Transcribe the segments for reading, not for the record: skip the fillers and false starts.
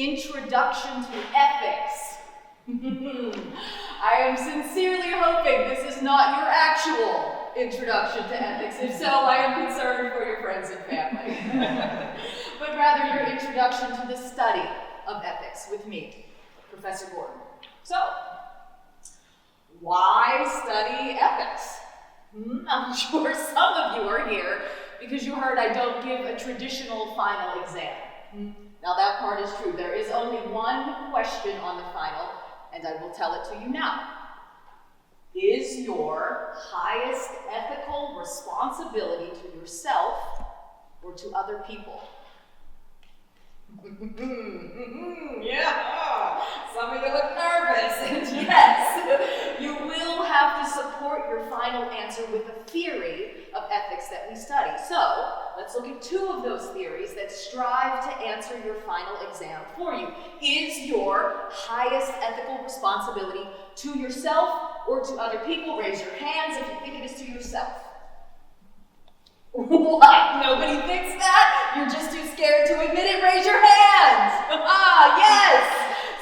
Introduction to Ethics. I am sincerely hoping this is not your actual introduction to ethics. If so, I am concerned for your friends and family. But rather your introduction to the study of ethics with me, Professor Gordon. So, why study ethics? I'm sure some of you are here because you heard I don't give a traditional final exam. Now that part is true. There is only one question on the final, and I will tell it to you now. Is your highest ethical responsibility to yourself or to other people? Yeah, some of you look nervous, and yes, you will have to support your final answer with a theory of ethics that we study. So, let's look at two of those theories that strive to answer your final exam for you. Is your highest ethical responsibility to yourself or to other people? Raise your hands if you think it is to yourself. What? Nobody thinks that? You're just too scared to admit it? Raise your hands! Ah, yes!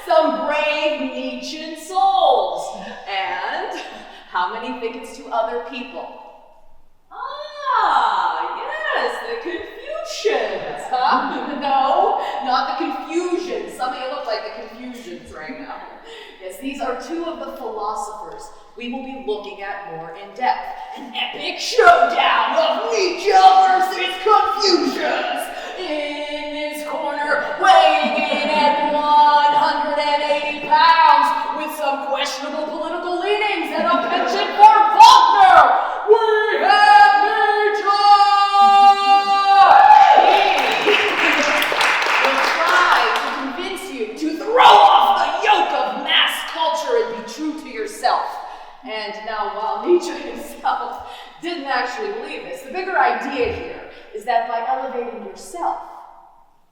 Some brave Nietzschean souls. And how many think it's to other people? Ah, yes, the Confucians, huh? No, not the confusions. Some of you look like the confusions right now. Yes, these are two of the philosophers we will be looking at more in depth. An epic showdown of Nietzsche versus Confucius. In this corner, weighing in at 180 pounds, with some questionable political leanings and a penchant for Faulkner, we have Nietzsche! He will try to convince you to throw off the yoke of mass culture and be true to yourself. And now, while Nietzsche himself didn't actually believe this, the bigger idea here is that by elevating yourself,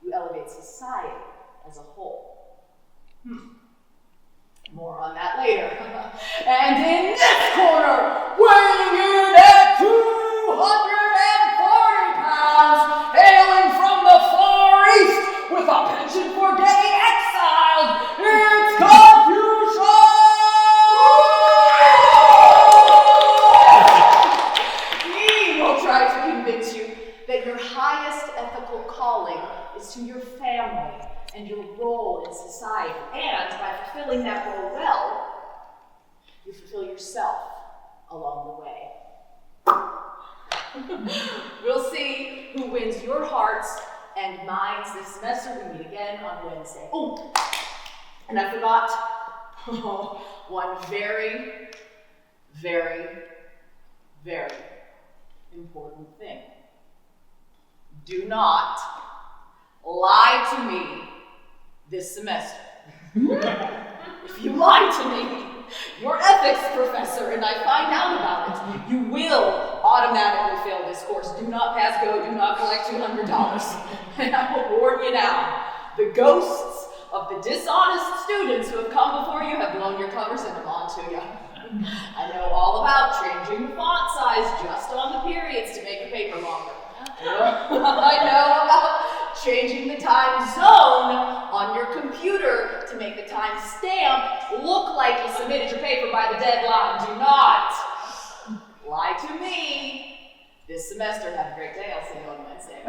you elevate society as a whole. More on that later. And in this corner, weighing in at 240 pounds, hailing from the Far East with a penchant for getting exiled, it's Confucius! That your highest ethical calling is to your family and your role in society. And by fulfilling that role well, you fulfill yourself along the way. We'll see who wins your hearts and minds this semester. We meet again on Wednesday. Oh, and I forgot one very, very, very important thing. Do not lie to me this semester. If you lie to me, your ethics professor, and I find out about it, you will automatically fail this course. Do not pass go, do not collect $200. And I will warn you now, the ghosts of the dishonest students who have come before you have blown your covers and them onto you. I know all about changing the font size just on the periods to make the paper longer. I know about changing the time zone on your computer to make the time stamp look like you submitted your paper by the deadline. Do not lie to me this semester. Have a great day. I'll see you on Wednesday.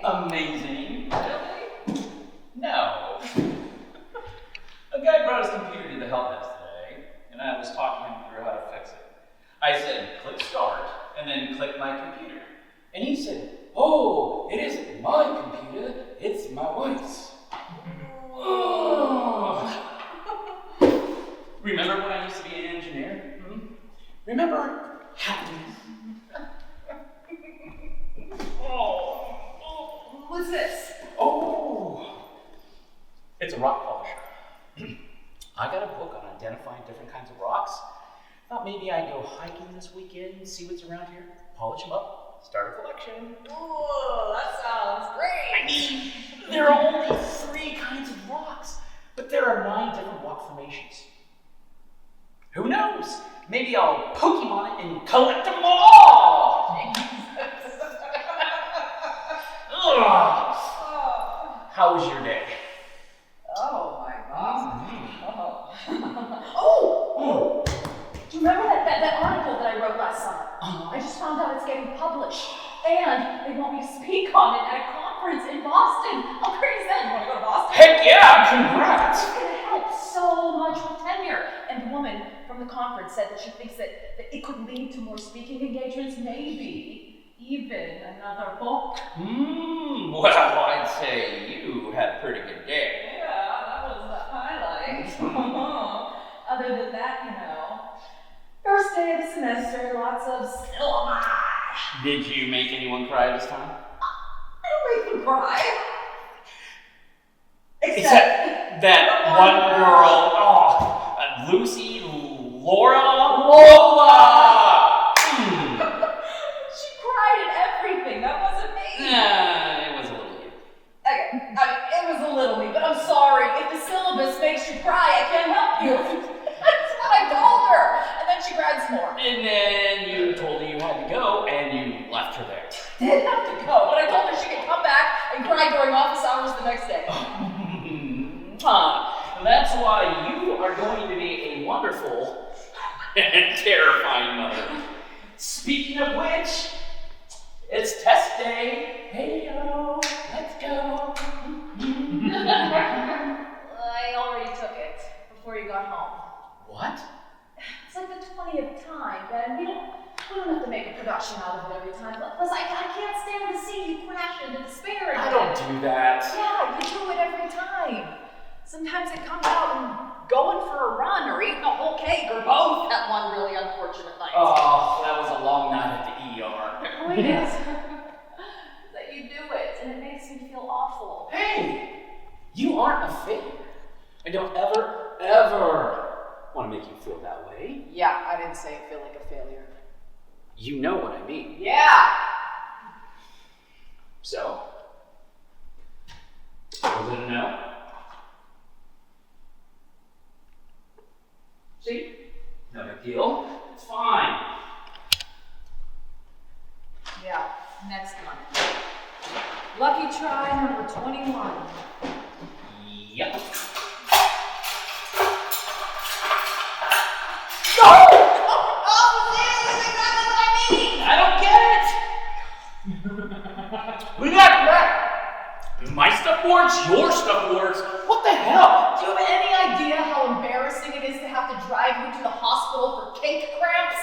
Amazing. Really? No. A guy brought his computer to the help desk today, and I was talking him through how to fix it. I said, click start, and then click my computer. And he said, oh, it isn't my computer, it's my wife's. rock polisher. I got a book on identifying different kinds of rocks. Thought maybe I'd go hiking this weekend, see what's around here, polish them up, start a collection. Ooh, that sounds great. I mean, there are only 3 kinds of rocks, but there are 9 different rock formations. Who knows? Maybe I'll Pokemon it and collect them all! Ugh. How was your day? Oh my God. Oh! Do you remember that article that I wrote last summer? I just found out it's getting published. And they want me to speak on it at a conference in Boston. How crazy is that? You want to go to Boston? Heck yeah, congrats! It's going to help so much with tenure. And the woman from the conference said that she thinks that it could lead to more speaking engagements, maybe even another book. Well, I'd say you had a pretty good day. Yeah, that was the highlight. Other than that, you know, first day of the semester, lots of still am I. Did you make anyone cry this time? I don't make them cry. Except that one girl, Lucy, Lola. She cried at everything. That wasn't me. Nah, it was a little you. Okay, it was a little me, but I'm sorry. If the syllabus makes you cry, I can't help you. That's what I told her. And then she cried some more. And then you told her you had to go, and you left her there. Didn't have to go, but I told her she could come back and cry during office hours the next day. That's why you are going to be a wonderful and terrifying mother. Speaking of which, it's test day. Hey-o, let's go. I already took it before you got home. What? It's like the 20th time, Ben. We don't have to make a production out of it every time. Plus, I can't stand to see you crash into despair again. I don't do that. Yeah, you do it every time. Sometimes it comes out in going for a run or eating a whole cake or both at one really unfortunate night. Oh, that was a long night at the ER. The point is that you do it, and it makes me feel awful. Hey, you aren't a failure. I don't ever want to make you feel that way. Yeah, I didn't say I feel like a failure. You know what I mean. Yeah! So? Was it a no? See? No big deal. It's fine. Yeah, next month. Lucky try number 21. Yep. We got that! My stuff works, your stuff works. What the hell? Do you have any idea how embarrassing it is to have to drive you to the hospital for cake cramps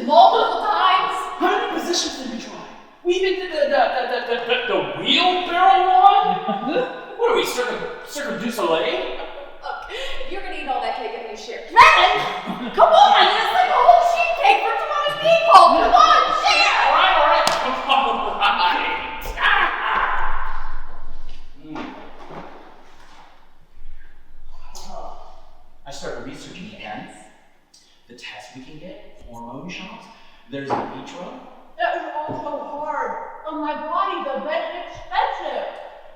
multiple times? How many positions did we try? We even did the wheelbarrow one? What are we, Cirque du Soleil? Look, if you're gonna eat all that cake, at least share. Man! Come on! It's like a whole sheet cake for 200 people! Come on, share! Alright. I started researching again. The tests we can get, hormone shots, there's in vitro. That was all so hard on my body, though, but it's expensive.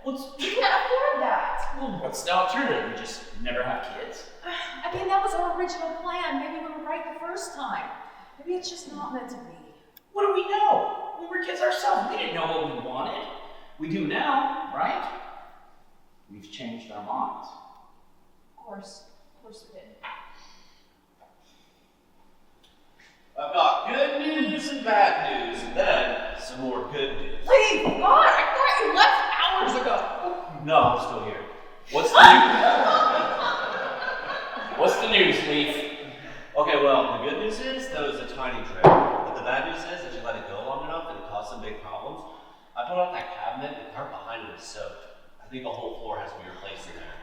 You can't afford that. Well, what's the alternative? We just never have kids? I mean, that was our original plan. Maybe we were right the first time. Maybe it's just not meant to be. What do we know? We were kids ourselves. We didn't know what we wanted. We do now, right? We've changed our minds. Of course we did. I've got good news and bad news, and then some more good news. Please, God, I thought you left hours ago. No, I'm still here. What's the news? What's the news, Leaf? Okay, well, the good news is that was a tiny trick. But the bad news is that you let it go long enough and it caused some big problems. I pulled out that cabinet, the part behind it is soaked. I think the whole floor has to be replaced in there.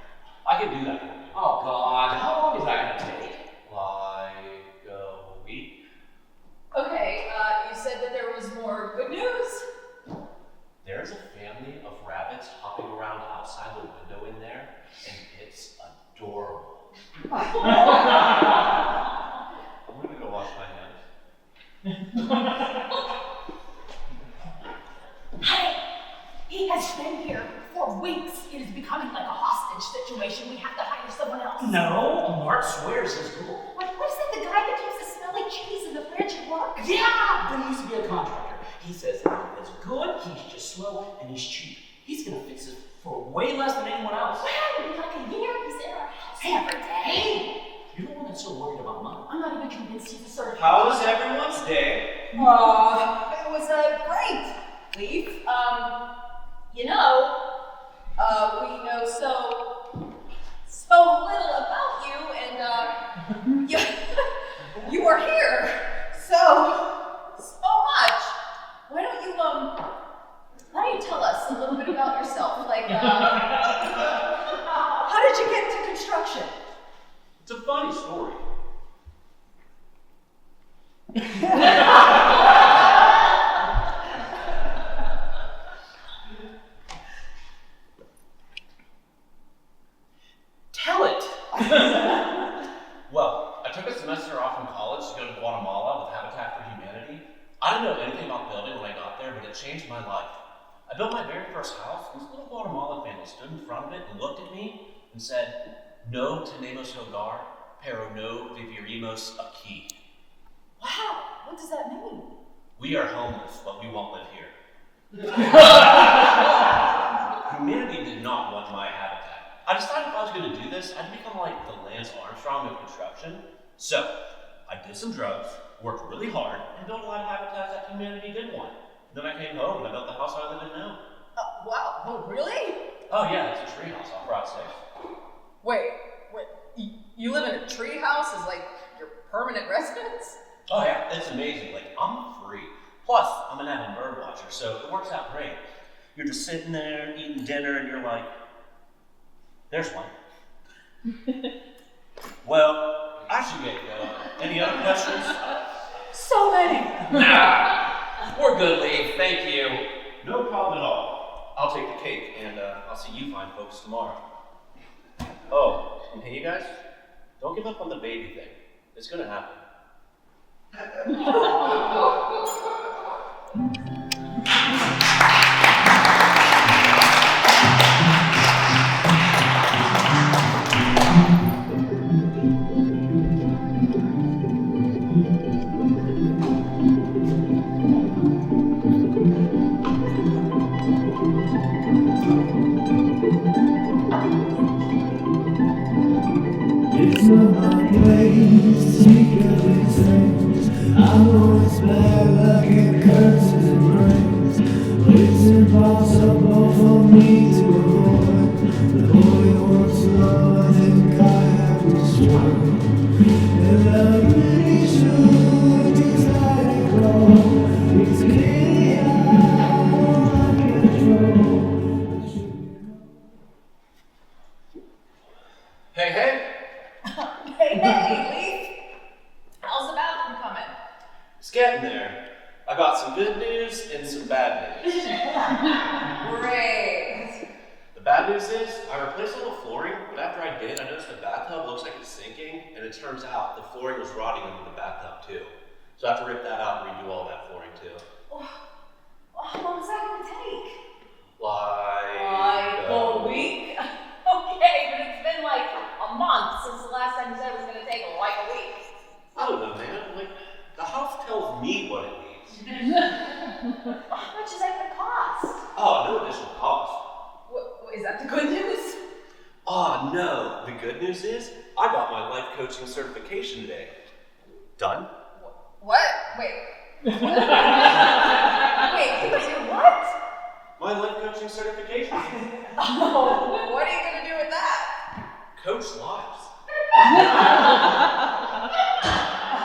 I can do that for you. Oh, God. How long is that going to take? Like a week? Okay, you said that there was more good news. There's a family of rabbits hopping around outside the window in there, and it's He has been here for weeks. It is becoming like a hostage situation. We have to hire someone else. No, Mark swears he's cool. What is it, the guy that keeps the smelly cheese in the fridge at work? Yeah, but he used to be a contractor. He says it's good, he's just slow, and he's cheap. He's gonna fix it for way less than anyone else. Well, it'll be like a year. He's in our house every day. Hey, you're the one that's so worried about money. I'm not even convinced he's a certified. How was everyone's day? It was great, Leaf. We know so little about you, and you are here so much. Why don't you tell us a little bit about yourself? Like, how did you get into construction? It's a funny story. Tell it! Well, I took a semester off from college to go to Guatemala with Habitat for Humanity. I didn't know anything about building when I got there, but it changed my life. I built my very first house, and this little Guatemalan family stood in front of it and looked at me and said, "No tenemos hogar, pero no viviremos aquí." Wow, what does that mean? We are homeless, but we won't live here. Humanity did not want my habitat. I decided if I was going to do this, I'd become like the Lance Armstrong of construction. So, I did some drugs, worked really hard, and built a lot of habitats that humanity did want. Then I came home and I built the house I live in now. Wow, oh, really? Oh yeah, it's a tree house off Route 6. Wait, you live in a tree house as like your permanent residence? Oh yeah, it's amazing. Like, I'm free. Plus, I'm an avid bird watcher, so it works out great. You're just sitting there eating dinner and you're like, there's one. Well, I should get going. Any other questions? So many. Nah, we're good, Lee. Thank you. No problem at all. I'll take the cake and I'll see you fine folks tomorrow. Oh, and hey you guys, don't give up on the baby thing. It's gonna happen. It's not my place to speak of these things. I know it's bad luck and curses and rains, but it's impossible for me to avoid the boy wants love. I think I have destroyed, and I really should just let it go. It's clearly out of my control. Hey, hey! Hey, Leaf. How's the bathroom coming? It's getting there. I got some good news and some bad news. Great. The bad news is, I replaced all the flooring, but after I did, I noticed the bathtub looks like it's sinking, and it turns out the flooring was rotting under the bathtub too. So I have to rip that out and redo all that flooring too. How long is that going to take? Like A week? Okay, but it's been like a month since the last time you said it was going to take like a week. I don't know, man. Like, the house tells me what it needs. How much is that going to cost? Oh, no additional cost. Is that the good news? Oh, no. The good news is, I got my life coaching certification today. Done? What? Wait. Wait, you got your what? My life coaching certification. Oh, what are you going to do with that? Coach lives.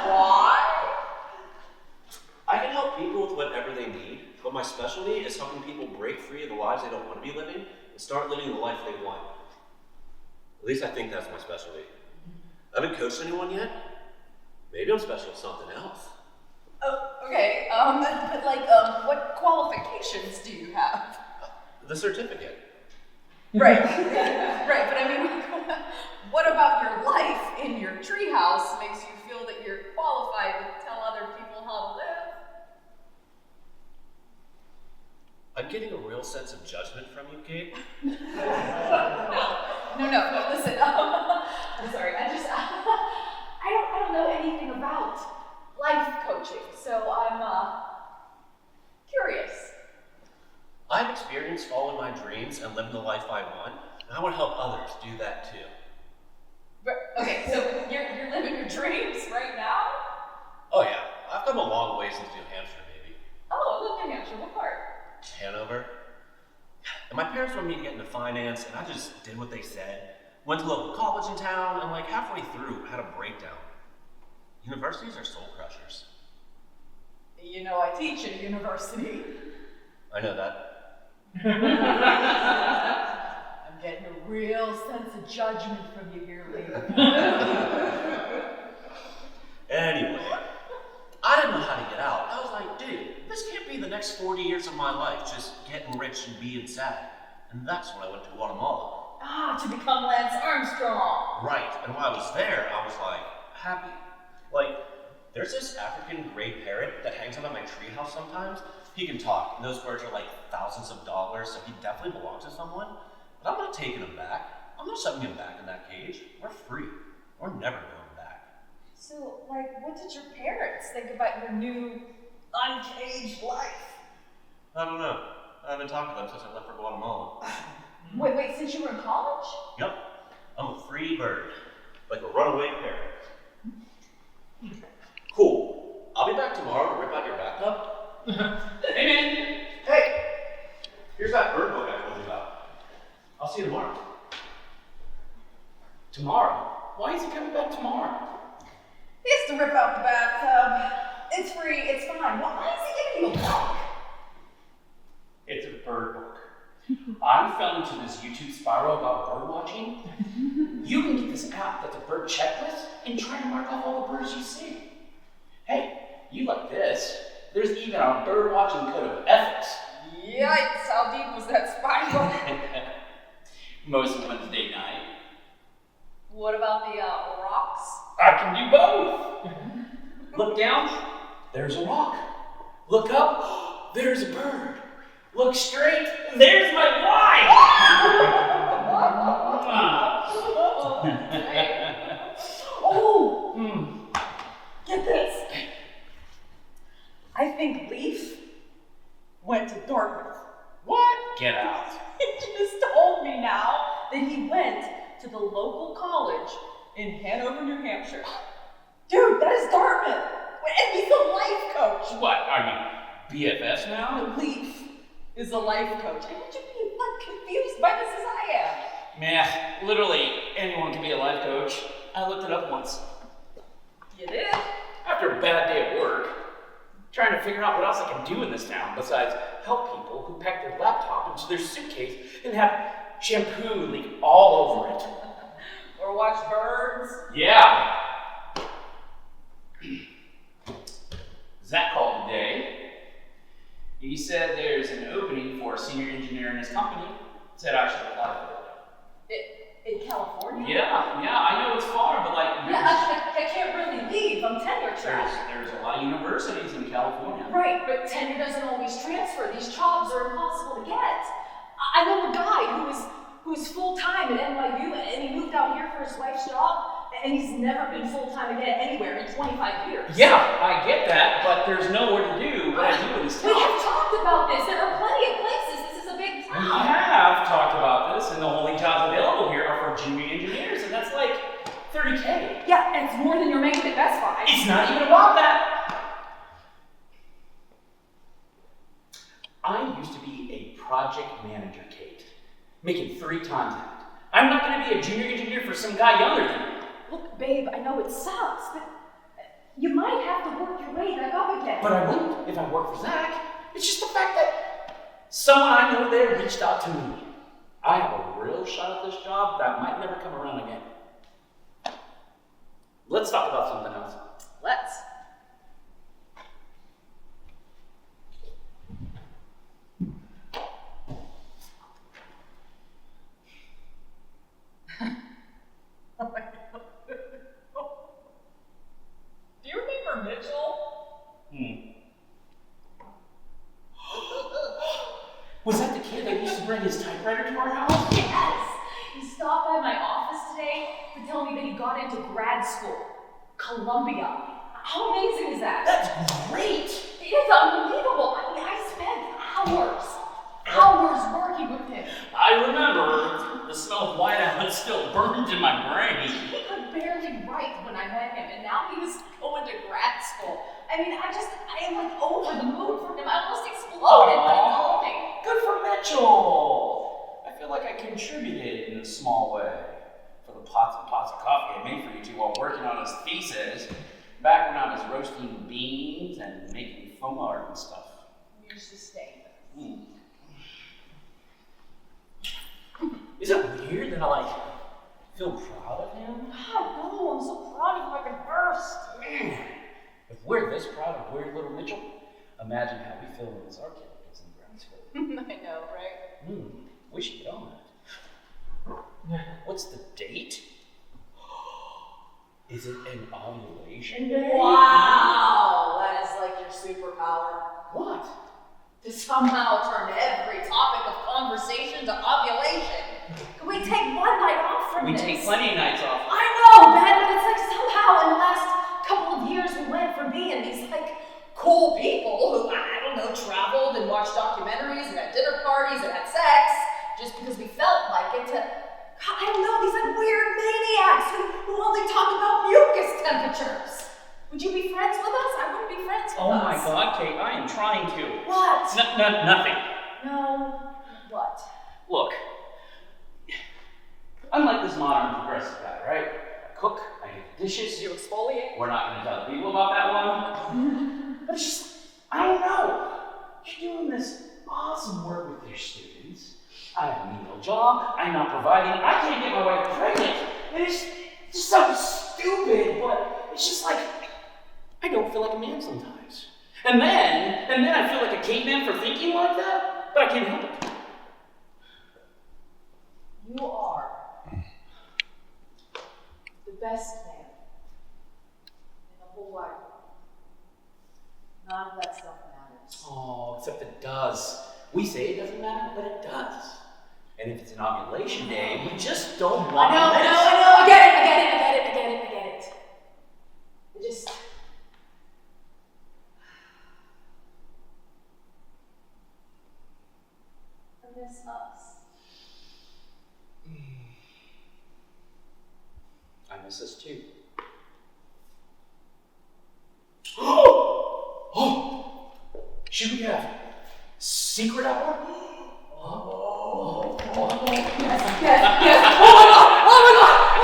Why? I can help people with whatever they need, but my specialty is helping people break free of the lives they don't want to be living and start living the life they want. At least I think that's my specialty. I haven't coached anyone yet. Maybe I'm special at something else. Oh, okay. But like, what qualifications do you have? The certificate. Right. Right, but I mean, what about your life in your treehouse makes you feel that you're qualified to tell other people how to live? I I'm getting a real sense of judgment from you, Kate. No, listen, I'm sorry, I don't know anything about life coaching, so I'm, curious. I've experienced following my dreams and living the life I want, and I want to help others do that too. Okay, so you're living your dreams right now? Oh yeah, I've come a long way since New Hampshire, baby. Oh, I love New Hampshire, what part? Hanover. And my parents wanted me to get into finance, and I just did what they said. Went to local college in town, and like halfway through, had a breakdown. Universities are soul crushers. You know, I teach at a university. I know that. I'm getting a real sense of judgment from you here, Lee. Anyway, I didn't know how to get out. I was like, dude, this can't be the next 40 years of my life, just getting rich and being sad. And that's when I went to Guatemala. To become Lance Armstrong. Right, and while I was there, I was like, happy. Like, there's this African gray parrot that hangs out at my treehouse sometimes. He can talk, and those birds are like thousands of dollars, so he definitely belongs to someone. But I'm not taking him back. I'm not shoving him back in that cage. We're free. We're never going back. So, like, what did your parents think about your new uncaged life? I don't know. I haven't talked to them since I left for Guatemala. Wait, since you were in college? Yep. I'm a free bird. Like a runaway parrot. Cool. I'll be back tomorrow to rip out your bathtub. Hey, man. Hey! Here's that bird book I told you about. I'll see you tomorrow. Tomorrow? Why is he coming back tomorrow? He has to rip out the bathtub. It's free, it's fine. Why is he giving you a book? It's a bird book. I fell into this YouTube spiral about bird watching. You can get this app that's a bird checklist and try to mark off all the birds you see. Hey, you like this? There's even a bird watching code of ethics. Yikes, how deep was that spiral? Most Wednesday night. What about the rocks? I can do both. Look down, there's a rock. Look up, there's a bird. Look straight, there's my wife! Get this. I think Leaf went to Dartmouth. What? Get out. He just told me now that he went to the local college in Hanover, New Hampshire. Dude, that is Dartmouth. And he's a life coach. What, are you BFFs now? Leaf is a life coach. And would you be confused by this as I am? Meh, literally anyone can be a life coach. I looked it up once. You did? After a bad day at work, trying to figure out what else I can do in this town besides help people who pack their laptop into their suitcase and have shampoo leak all over it. Or watch birds? Yeah. Zach called today. He said there's an opening for a senior engineer in his company. Said I should apply for it. In California? Yeah, I know it's far, but like... Yeah, I can't really leave. I'm tenure track. There's a lot of universities in California. Right, but tenure doesn't always transfer. These jobs are impossible to get. I know a guy who's full-time at NYU, and he moved out here for his wife's job, and he's never been full-time again anywhere in 25 years. Yeah, I get that, but there's nowhere to do what I do in this town. We have talked about this. There are plenty of places. This is a big town. We have talked about this, and the only jobs available here are for junior engineers, and that's like $30K. Yeah, and it's more than you're making at Best Buy. It's not even about that. I used to be a project manager, Kate, making 3 times that. I'm not going to be a junior engineer for some guy younger than me. Look, babe, I know it sucks, but you might have to work your way back up again. But I wouldn't if I worked for Zach. It's just the fact that someone I know there reached out to me. I have a real shot at this job that might never come around again. Let's talk about something else. Let's. Oh my God. Do you remember Mitchell? kid that used to bring his typewriter to our house? Yes! He stopped by my office today to tell me that he got into grad school. Columbia. How amazing is that? That's great! It is unbelievable. I mean, I spent hours working with him. I remember the smell of whiteout still burned in my brain. He could barely write when I met him, and now he was going to grad school. I mean, I am like over the moon for him. I almost exploded when he told me. Good for Mitchell! I feel like I contributed in a small way for the pots and pots of coffee I made for you two while working on his thesis, back when I was roasting beans and making foam art and stuff. You're sustained. Is it weird that I feel proud of him? God, no, I'm so proud of him I can burst. Man, if we're this proud of weird little Mitchell, imagine how we feel when this our kid gets in grad school. I know, right? We should get on that. What's the date? Is it an ovulation day? Wow, that is like your superpower. What? To somehow turn every topic of conversation to ovulation. Can we take one night off from We this? take plenty of nights off. I know, Ben, but it's like somehow in the last couple of years we went from being these like cool people who, I don't know, traveled and watched documentaries and had dinner parties and had sex just because we felt like it to, God, I don't know, these like weird maniacs who only talk about mucus temperatures. Would you be friends with us? I wouldn't be friends with us. Oh my God, Kate, I am trying to. What? Nothing. No. What? Look, I'm like this modern progressive guy, right? I cook, I do the dishes. You exfoliate? We're not going to tell people about that one. But it's just, I don't know. You're doing this awesome work with your students. I have a menial job. I'm not providing. I can't get my wife pregnant. And it's just so stupid, but it's just like, I don't feel like a man sometimes. And then I feel like a caveman for thinking like that, but I can't help it. You are the best man in the whole wide world. None of that stuff matters. Oh, except it does. We say it doesn't matter, but it does. And if it's an ovulation day, we just don't want I know, this. I get it. It just... I miss us. I miss us too. Oh! Should we have secret hour? Yes. Oh my God! We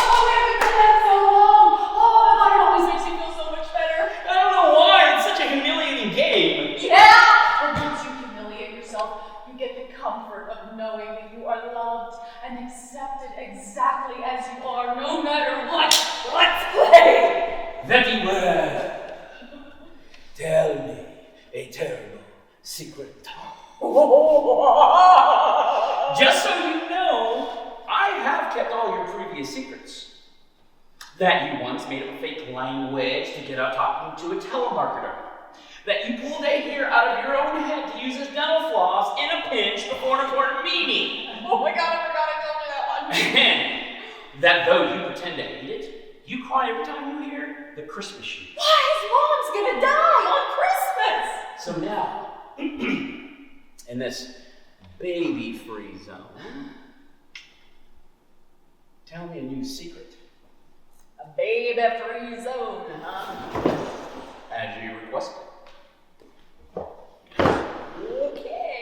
haven't done that in so long. Oh my God, it always makes you feel so much better. I don't know why. It's such a humiliating game. Yeah! Or don't you humiliate yourself? You get the comfort of knowing that you are loved and accepted exactly as you are, no matter what. Let's play! Very well. Tell me a terrible secret. Just so you know, I have kept all your previous secrets. That you once made up a fake language to get out talking to a telemarketer. That you pulled a hair out of your own head to use as dental floss in a pinch before an important meeting. Oh my God, I forgot I told you that one. And that though you pretend to hate it, you cry every time you hear the Christmas shoot. Why? His mom's gonna die on Christmas! So now, in this baby-free zone, tell me a new secret. A baby-free zone, huh? As you requested. Okay.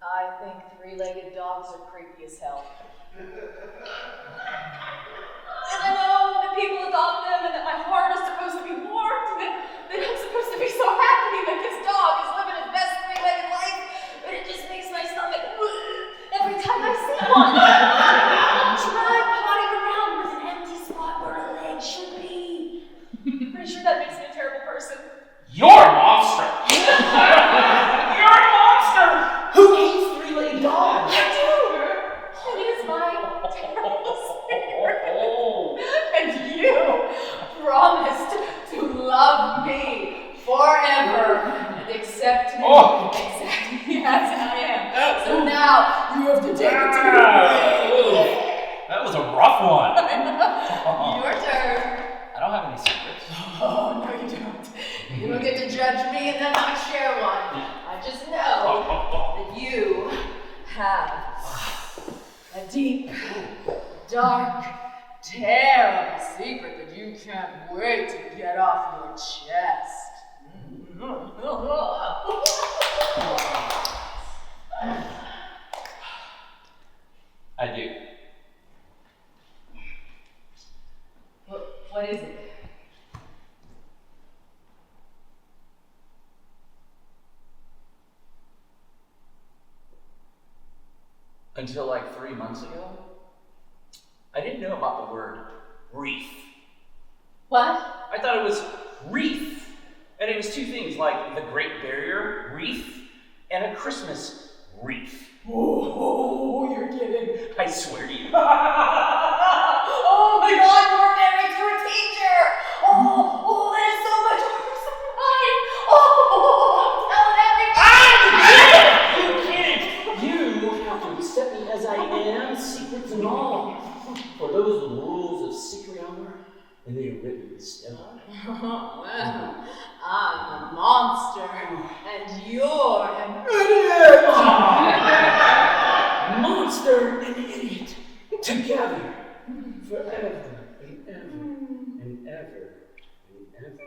I think three-legged dogs are creepy as hell. And I know that people adopt them and that my heart is supposed to be warmed and that I'm supposed to be so happy that this dog is living his best three-legged life, but it just makes my stomach every time I see one. Try potting around with an empty spot where a leg should be. Pretty sure that makes me a terrible person. You're a monster! Exactly. Yes, I am. So now you have to take it to That was a rough one. your turn. I don't have any secrets. Oh, no, you don't. You don't get to judge me and then not share one. I just know that you have a deep, dark, terrible secret that you can't wait to get off your chest. I do. What is it? Until like 3 months ago, I didn't know about the word reef. What? I thought it was reef. And it was two things, like the Great Barrier Reef and a Christmas wreath. Oh, you're kidding. I swear to you. Oh my God, you're married to a teacher. Oh, that is so much worse than mine. Oh, I'm telling everybody. You have to accept me as I am, secrets and all. For those are the rules of secret hour, and they are written in stone. Well, I'm a monster, and you're an idiot. Monster and idiot, together, forever and ever and ever and ever.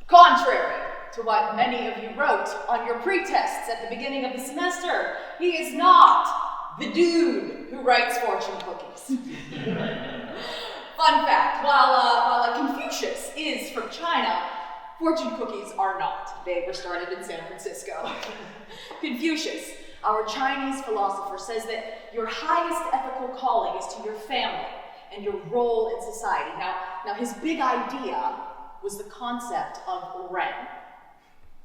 Contrary to what many of you wrote on your pretests at the beginning of the semester, he is not the dude who writes fortune cookies. Fun fact, while Confucius is from China, fortune cookies are not. They were started in San Francisco. Confucius, our Chinese philosopher, says that your highest ethical calling is to your family and your role in society. Now his big idea was the concept of Ren.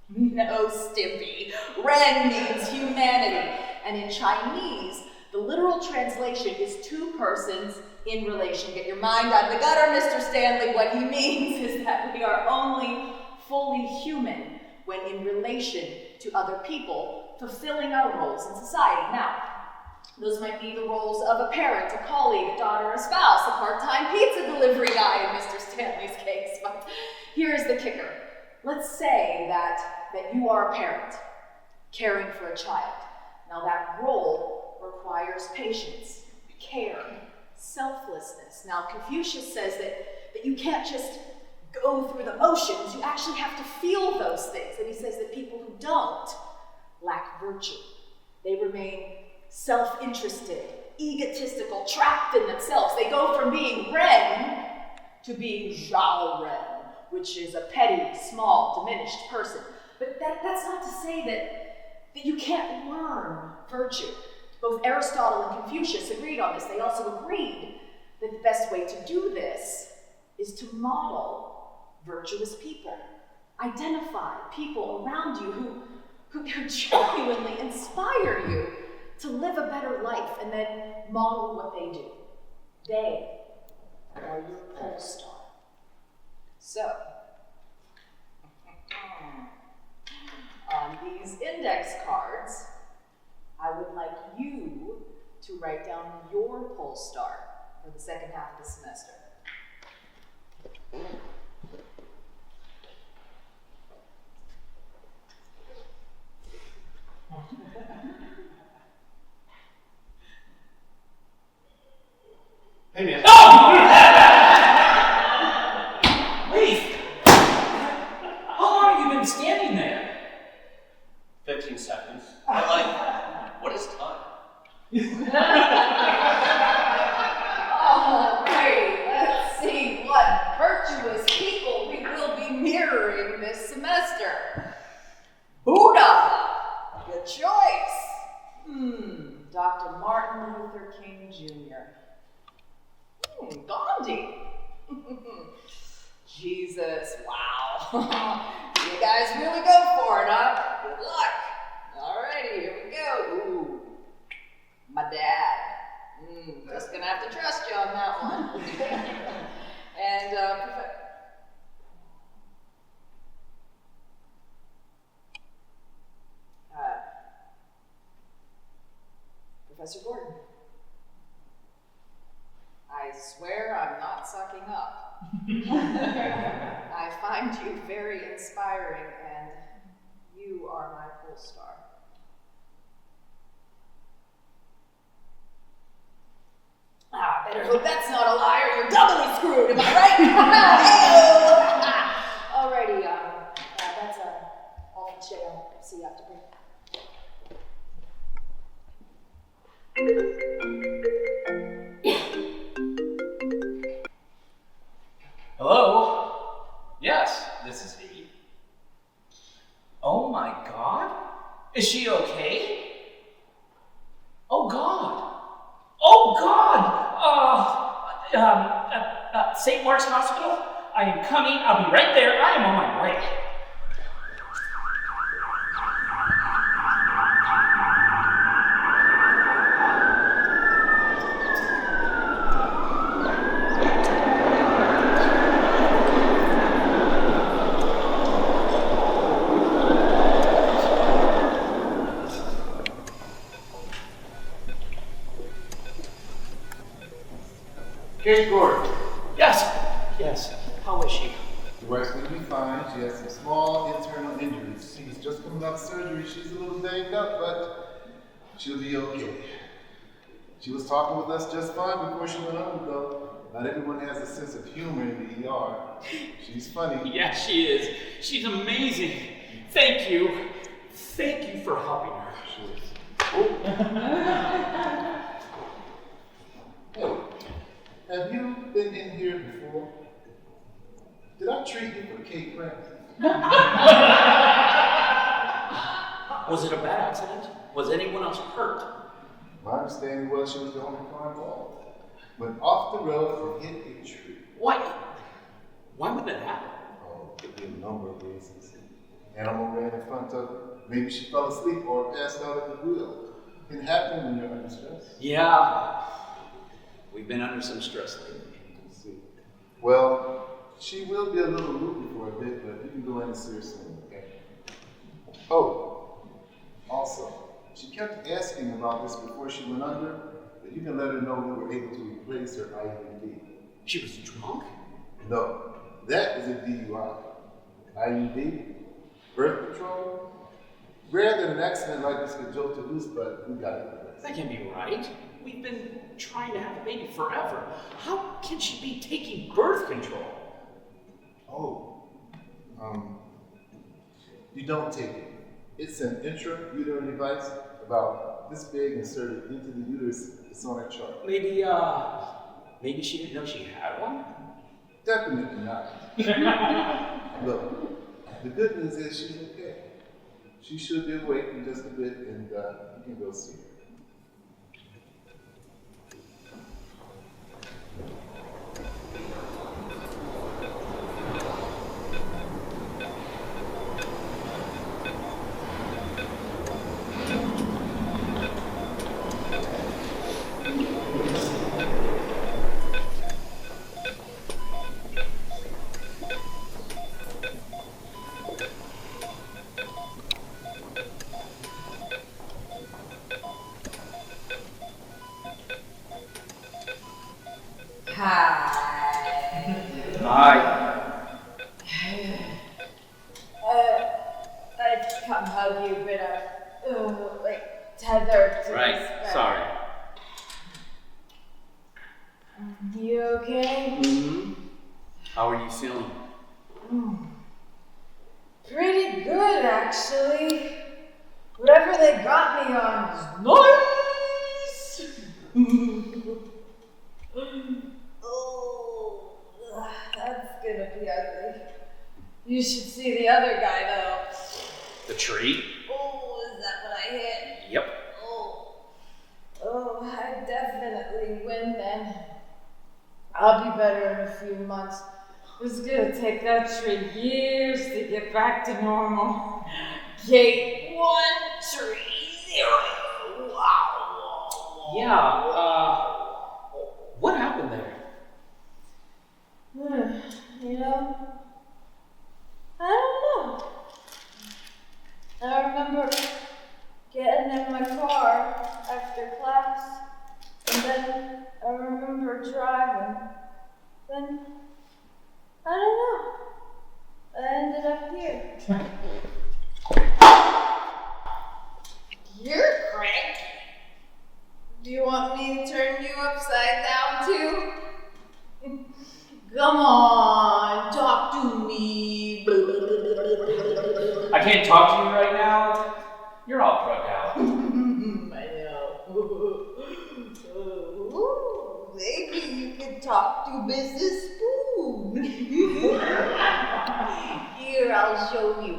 No, Stimpy. Ren means humanity. And in Chinese, the literal translation is two persons in relation. Get your mind out of the gutter, Mr. Stanley. What he means is that we are only fully human when in relation to other people, fulfilling our roles in society. Now, those might be the roles of a parent, a colleague, a daughter, a spouse, a part-time pizza delivery guy in Mr. Stanley's case. But here's the kicker. Let's say that you are a parent, caring for a child. Now that role requires patience, care, selflessness. Now Confucius says that you can't just go through the motions, you actually have to feel those things. And he says that people who don't lack virtue. They remain self-interested, egotistical, trapped in themselves. They go from being Ren to being Zhao Ren, which is a petty, small, diminished person. But that's not to say that you can't learn virtue. Both Aristotle and Confucius agreed on this. They also agreed that the best way to do this is to model virtuous people. Identify people around you who genuinely inspire you to live a better life, and then model what they do. They are your pole star. So, on these index cards, I would like you to write down your pole star for the second half of the semester. 15 seconds. But like, what is time? Oh, great. Let's see what virtuous people we will be mirroring this semester. Buddha. Good choice. Dr. Martin Luther King Jr. Gandhi. Jesus, wow. You guys really go for it, huh? Good luck. Alrighty, here we go. Ooh, my dad. Just gonna have to trust you on that one. And, Professor Gordon. I swear I'm not sucking up. I find you very inspiring, and you are my pole star. Better hope that's not a lie, or you're doubly screwed, am I right? Alrighty, that's all for today. I'll see you after break. Hello? Yes, this is he. Oh my God? Is she okay? Oh God! Oh God! St. Mark's Hospital? I am coming. I'll be right there. I am on my way. Kate Gordon. Yes. How is she? The wife's going to be fine. She has some small internal injuries. She's just coming out of surgery. She's a little banged up, but she'll be okay. She was talking with us just fine before she went under, though. Not everyone has a sense of humor in the ER. She's funny. Yeah, she is. She's amazing. Thank you. Thank you for helping her. Hey, have you been in here before? Did I treat you for cake crap? Was it a bad accident? Was anyone else hurt? My understanding was she was the only car involved. Went off the road and hit a tree. Why would that happen? Oh, could be a number of reasons. Animal ran in front of her. Maybe she fell asleep or passed out at the wheel. It can happen when you're under stress. Yeah. We've been under some stress lately. Let's see. Well, she will be a little loopy for a bit, but you can go in and see her soon, okay? Oh, also, she kept asking about this before she went under, but you can let her know we were able to replace her IUD. She was drunk? No, that is a DUI. IUD, birth control. Rare that an accident like this could jolt her loose, but we got it replaced. That can't be right. We've been trying to have a baby forever. How can she be taking birth control? Oh, you don't take it. It's an intrauterine device about this big inserted into the uterus. It's on her chart. Maybe she didn't know she had one? Definitely not. Look, the good news is she's okay. She should be awake in just a bit, and you can go see her. Hi. I'd come hug you, but tethered to Right, this bed. sorry. You okay? Mm-hmm. How are you feeling? Pretty good, actually. really got me on is nice. Oh, that's gonna be ugly. You should see the other guy though. The tree? Oh, is that what I hit? Yep. Oh, I definitely win then. I'll be better in a few months. It's gonna take that tree years to get back to normal. Gate 1, tree 0. Wow. Yeah, what happened there? You know, I don't know. I remember getting in my car after class, and then I remember driving. Then, I don't know. I ended up here. You're cranky. Do you want me to turn you upside down too? Come on, talk to me. I can't talk to you right now. You're all drugged out. I know. Ooh, maybe you could talk to Mrs. Spoon. Here, I'll show you.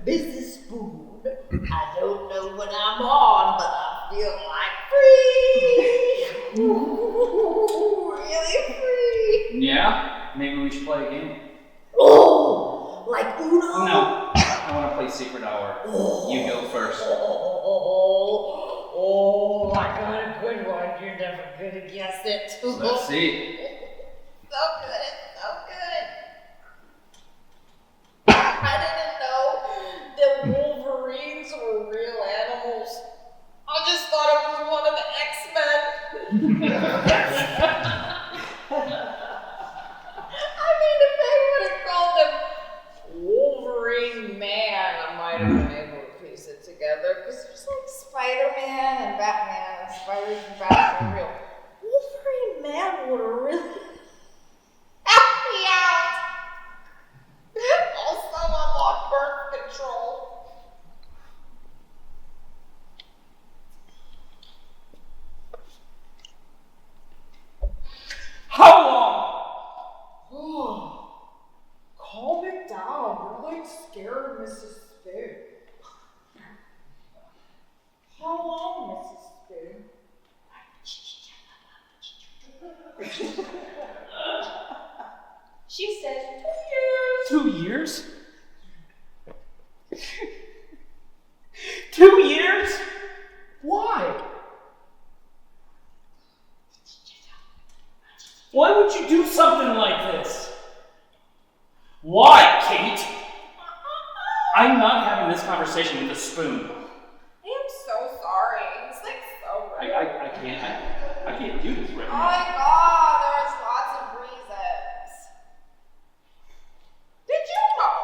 Mrs. Spoon. I don't know what I'm on, but I feel like free. Ooh, really free. Yeah? Maybe we should play a game. Oh, like Uno? No, I want to play Secret Hour. You go first. Oh, I got a good one. You're never gonna guess it. Let's see. So good, so good. I didn't know that Wolverines were real animals. I just thought it was one of the X-Men. I mean, if they would have called him Wolverine Man, I might have been able to piece it together. Because there's like Spider-Man and Batman and Spiders and Batman are real. Wolverine Man would have really helped me out. Also, I'm on birth control. How long? Oh, calm it down. You're like scared, Mrs. Spoon. How long, Mrs. Spoon? She said 2 years. 2 years? 2 years? Why? Why would you do something like this? Why, Kate? I'm not having this conversation with a spoon. I'm so sorry. It's like so rude. I can't do this right Oh now. my god, there's lots of reasons. Did you know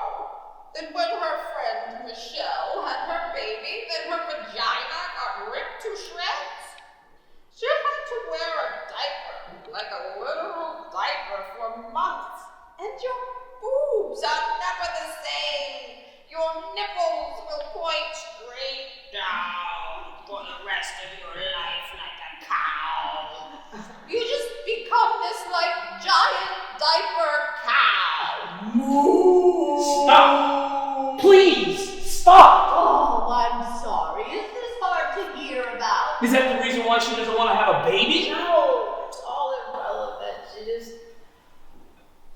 that when her friend Michelle had her baby, that her vagina got ripped to shreds? She had to wear a diaper, like a literal diaper, for months. And your boobs are never the same. Your nipples will point straight down for the rest of your life like a cow. You just become this like giant diaper cow. Moo. Stop! Please, stop! Oh, I'm sorry. Is this hard to hear about? Is that the reason why she doesn't want to have a baby? No, it's all irrelevant. She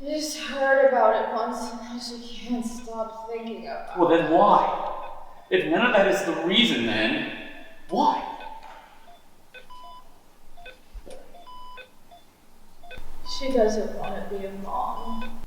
just heard about it once and now she can't stop thinking about it. Well, then why? If none of that is the reason, then why? She doesn't want to be a mom.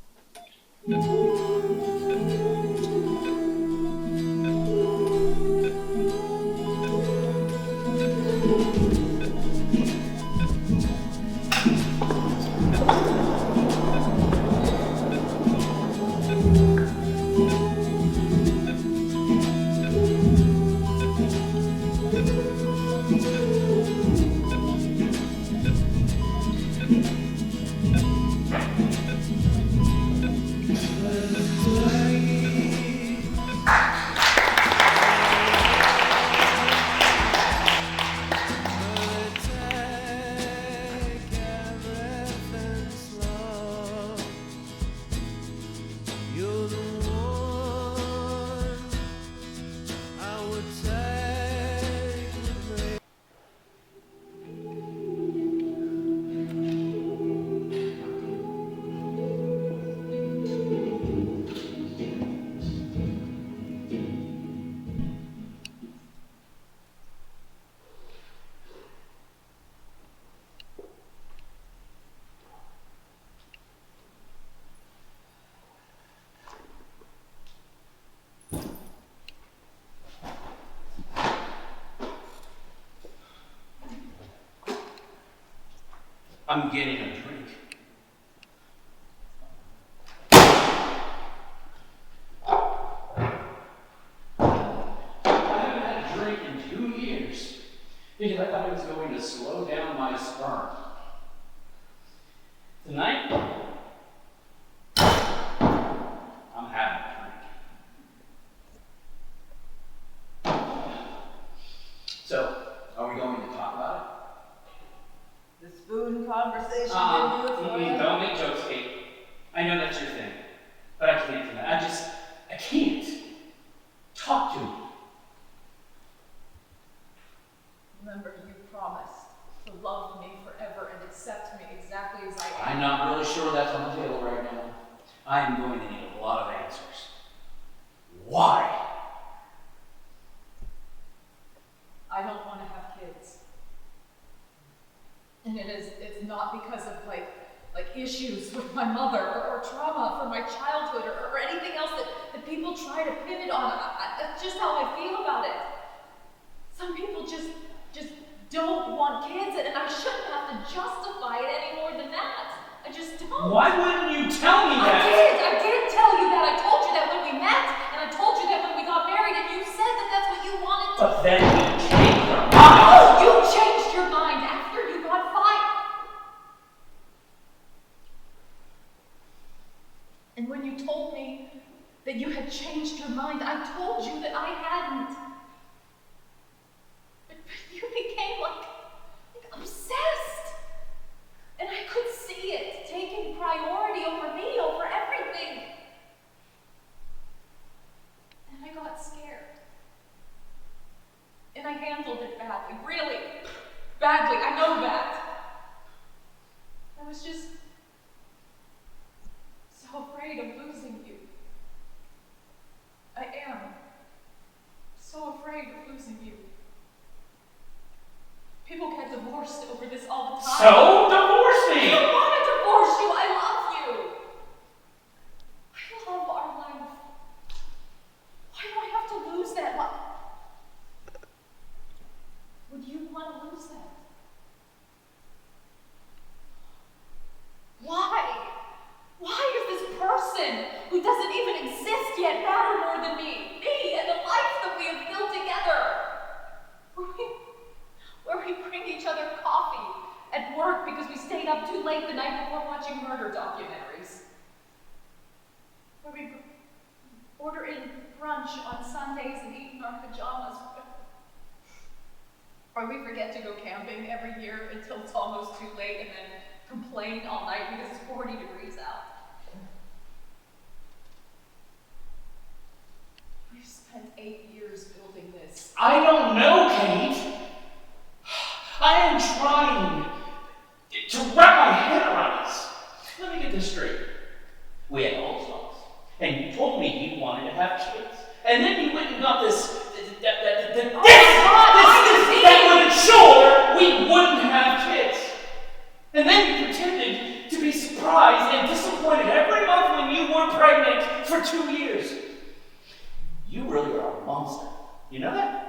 I'm getting a drink. I haven't had a drink in 2 years because I thought it was going to slow down my sperm. Tonight, I'm having a drink. So, are we going to talk about The spoon conversation it? didn't do it for you? Don't make jokes, Kate. I know that's your thing, but I can't tonight. I can't. Talk to me. Remember, you promised to love me forever and accept me exactly as I am. I'm not really sure that's on the table right now. I am going to need a lot of answers. Why? I don't want to have kids. And it's not because of like issues with my mother or trauma from my childhood or anything else that people try to pivot on. That's just how I feel about it. Some people just don't want kids, and I shouldn't have to justify it any more than that. I just don't. Why wouldn't you tell me that? I did tell you that. I told you that when we met, and I told you that when we got married, and you said that that's what you wanted to. But then you changed your mind. Oh, you changed your mind after you got fired. And when you told me that you had changed your mind, I told you that I hadn't. But you became like obsessed. And I could see it, taking priority over me, over everything. And I got scared. And I handled it badly, really badly, I know that. I was just so afraid of losing you. I am so afraid of losing you. People get divorced over this all the time. So divorce me! I don't want to divorce you. I love you. I love our life. Why do I have to lose that? Why would you want to lose that? Why? Why is this person who doesn't even exist yet matter more than me? Me and the life that we have built together. Where we bring each other coffee at work because we stayed up too late the night before watching murder documentaries. Where we order in brunch on Sundays and eat in our pajamas. Or we forget to go camping every year until it's almost too late and then complain all night because it's 40 degrees out. We've spent 8 years building this. I don't know, Kate. I am trying to wrap my head around this. Let me get this straight. We had all songs, and you told me you wanted to have kids. And then you went and got this that would ensure we wouldn't have kids. And then you pretended to be surprised and disappointed every month when you were pregnant for 2 years. You really are a monster. You know that?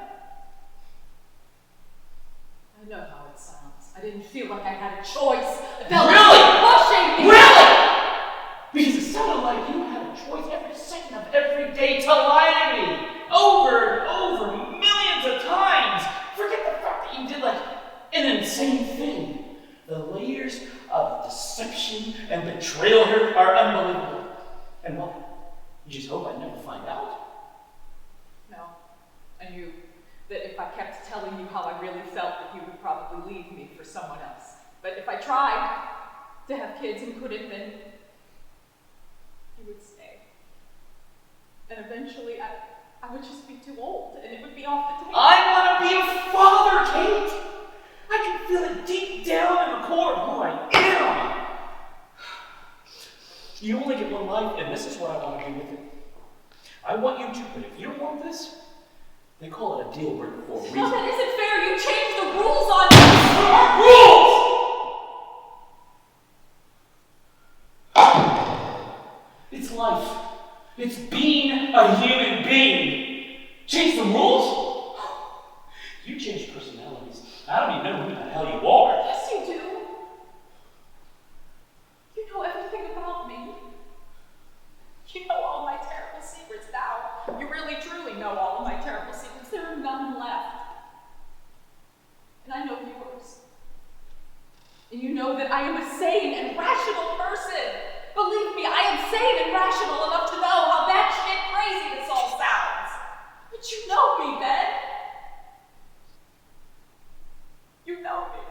I know how it sounds. I didn't feel like I had a choice. I felt Really? like pushing me. Really? Because it sounded like you had a choice every second of every day to lie to me. Over and over, millions of times. Forget the fact that you did like an insane thing. The layers of deception and betrayal here are unbelievable. And what? You just hope I never find out? No. I knew that if I kept telling you how I really felt, that you would probably leave me for someone else. But if I tried to have kids and couldn't, then you would stay. And eventually I would just be too old and it would be off the table. I want to be a father, Kate! I can feel it deep down in the core of who I am! You only get one life, and this is what I want to do with it. I want you to, but if you don't want this, they call it a deal breaker for a reason. No, that isn't fair. You changed the rules on me. There are rules! It's life. It's being a human being. Change the rules? You change personalities. I don't even know who the hell you are. Yes, you do. You know all my terrible secrets now. You really, truly know all of my terrible secrets. There are none left. And I know yours. And you know that I am a sane and rational person. Believe me, I am sane and rational enough to know how batshit crazy this all sounds. But you know me, Ben. You know me.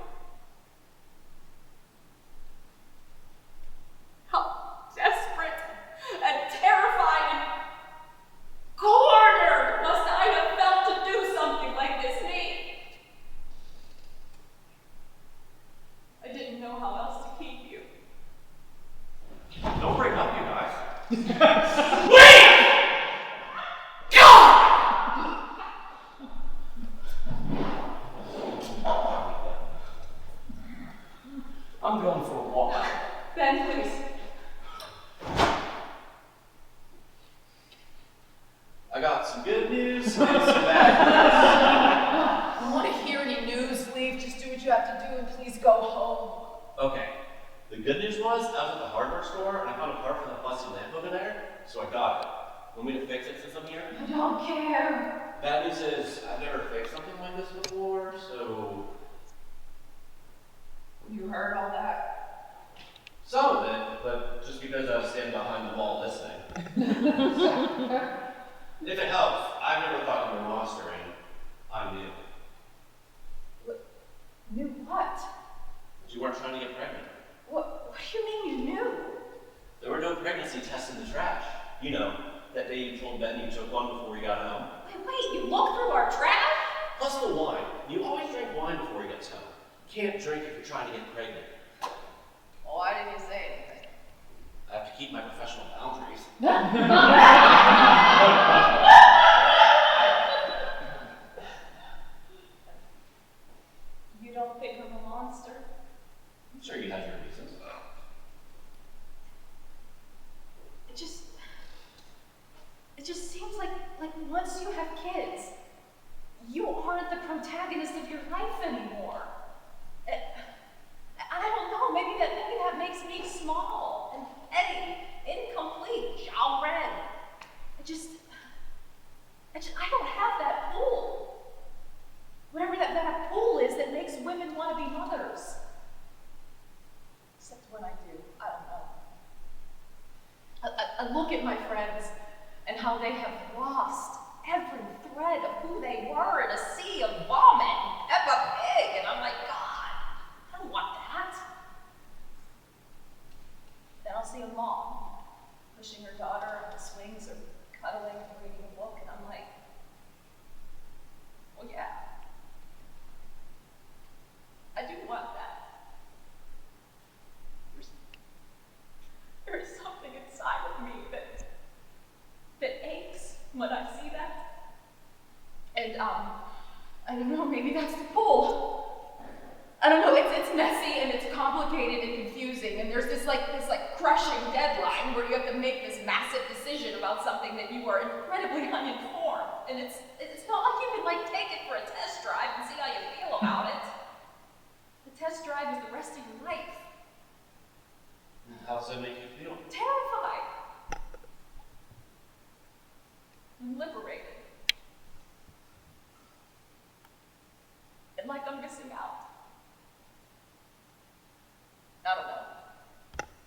How desperate and terrified and cornered must I have felt to do something like this, me? I didn't know how else to keep you. Don't break up, you guys. I'm going for a walk. Ben, please. I got some good news and some bad I don't want to hear any news, leave. Just do what you have to do and please go home. news. Okay. The good news was I was at the hardware store and I found a part for that busty lamp over there, so I got it. Want me to fix it since I'm here? I don't care. Bad news is I've never fixed something like this before, so You heard all that? some of it, but just because I was standing behind the wall listening. If it helps, I've never thought you were monstering. I knew. Knew what? But you weren't trying to get pregnant. What do you mean you knew? There were no pregnancy tests in the trash. You know, that day you told Ben you took one before you got home. Wait, you looked through our trash? Plus the wine. You always drink wine before you get home. You can't drink if you're trying to get pregnant. Why didn't you say anything? I have to keep my professional boundaries. You don't think I'm a monster? I'm sure you have your reasons. It just seems like once you have kids, you aren't the protagonist of your life anymore. I don't know, maybe that makes me small and petty, incomplete, Jalren. I don't have that pull. Whatever that pull is that makes women want to be mothers. Except when I do, I don't know. I look at my friends and how they have lost every thread of who they were in a sea of vomit and Peppa Pig, and I'm like, God, I don't want that. Then I'll see a mom pushing her daughter on the swings or cuddling and reading a book, and I'm like, well, yeah, I do want that. There is something inside of me that aches when I see that. And I don't know, maybe that's the pull. I don't know, it's messy and it's complicated and confusing, and there's this crushing deadline where you have to make this massive decision about something that you are incredibly uninformed. And it's not like you can take it for a test drive and see how you feel about it. The test drive is the rest of your life. How does that make you feel? Terrified. I'm liberated. And like I'm missing out. I don't know.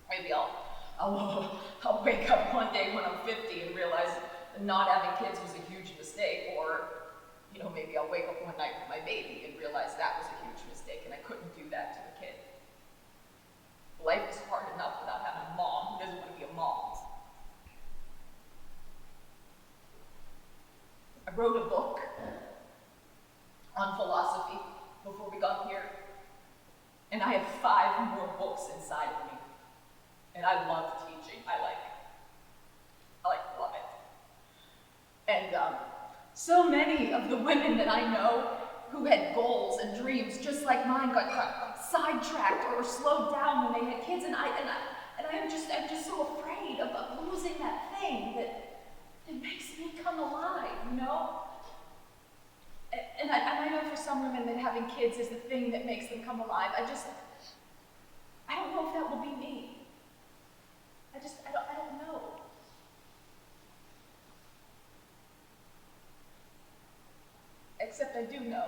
Maybe I'll wake up one day when I'm 50 and realize that not having kids was a huge mistake, or maybe I'll wake up one night with my baby and realize that was a huge mistake and I couldn't do that to the kid. Life is hard enough without having a mom who doesn't want to be a mom. I wrote a book on philosophy before we got here, and I have 5 more books inside of me. And I love teaching. I love it. And so many of the women that I know who had goals and dreams just like mine got sidetracked or slowed down when they had kids, and I'm just so afraid of losing that thing that makes me come alive, And I know for some women that having kids is the thing that makes them come alive. I don't know if that will be me. I don't know. except I do know.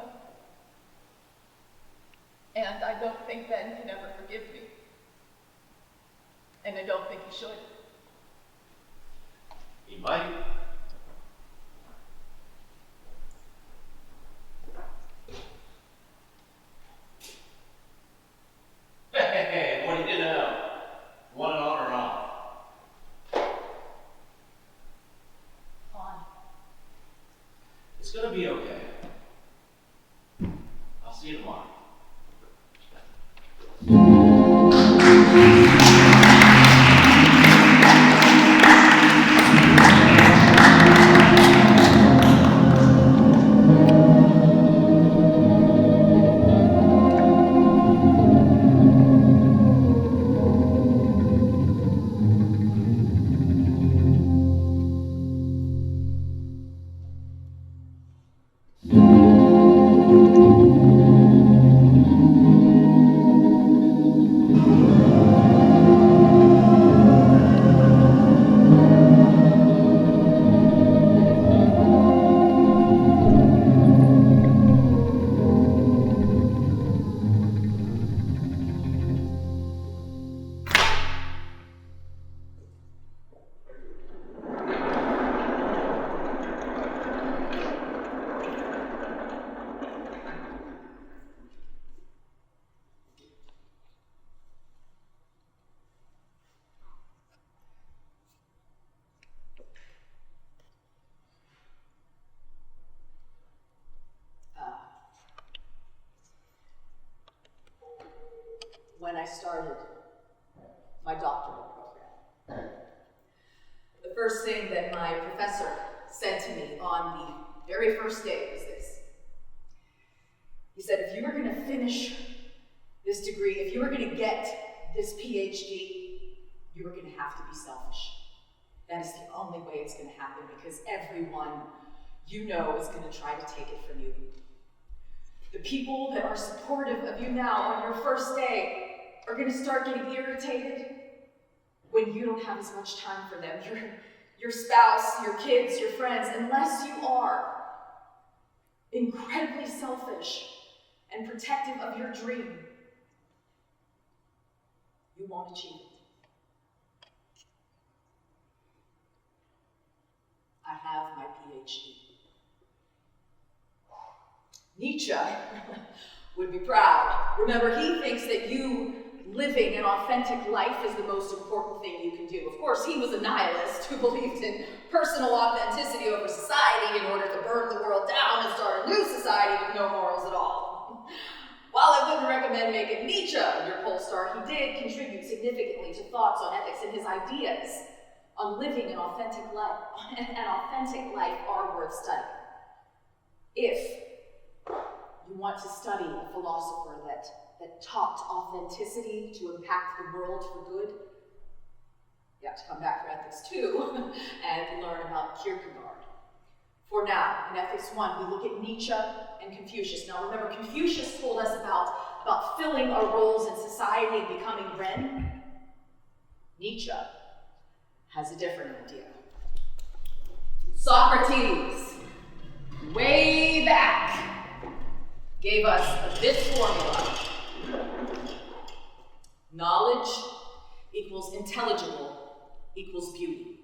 And I don't think Ben can ever forgive me. And I don't think he should. He might. Hey, what do you know? Want it on or off? On. It's gonna be okay. I'll see you tomorrow. When I started my doctoral program, the first thing that my professor said to me on the very first day was this. He said, if you were going to finish this degree, if you were going to get this PhD, you were going to have to be selfish. That is the only way it's going to happen, because everyone you know is going to try to take it from you. The people that are supportive of you now on your first day are going to start getting irritated when you don't have as much time for them. Your spouse, your kids, your friends, unless you are incredibly selfish and protective of your dream, you won't achieve it. I have my PhD. Nietzsche would be proud. Remember, he thinks that you living an authentic life is the most important thing you can do. Of course, he was a nihilist who believed in personal authenticity over society in order to burn the world down and start a new society with no morals at all. While I wouldn't recommend making Nietzsche your pole star, he did contribute significantly to thoughts on ethics, and his ideas on living an authentic life are worth studying. If you want to study a philosopher that taught authenticity to impact the world for good, you have to come back for ethics 2 and learn about Kierkegaard. For now, in Ethics 1, we look at Nietzsche and Confucius. Now remember, Confucius told us about filling our roles in society and becoming Ren. Nietzsche has a different idea. Socrates, way back, gave us this formula. Knowledge equals intelligible equals beauty.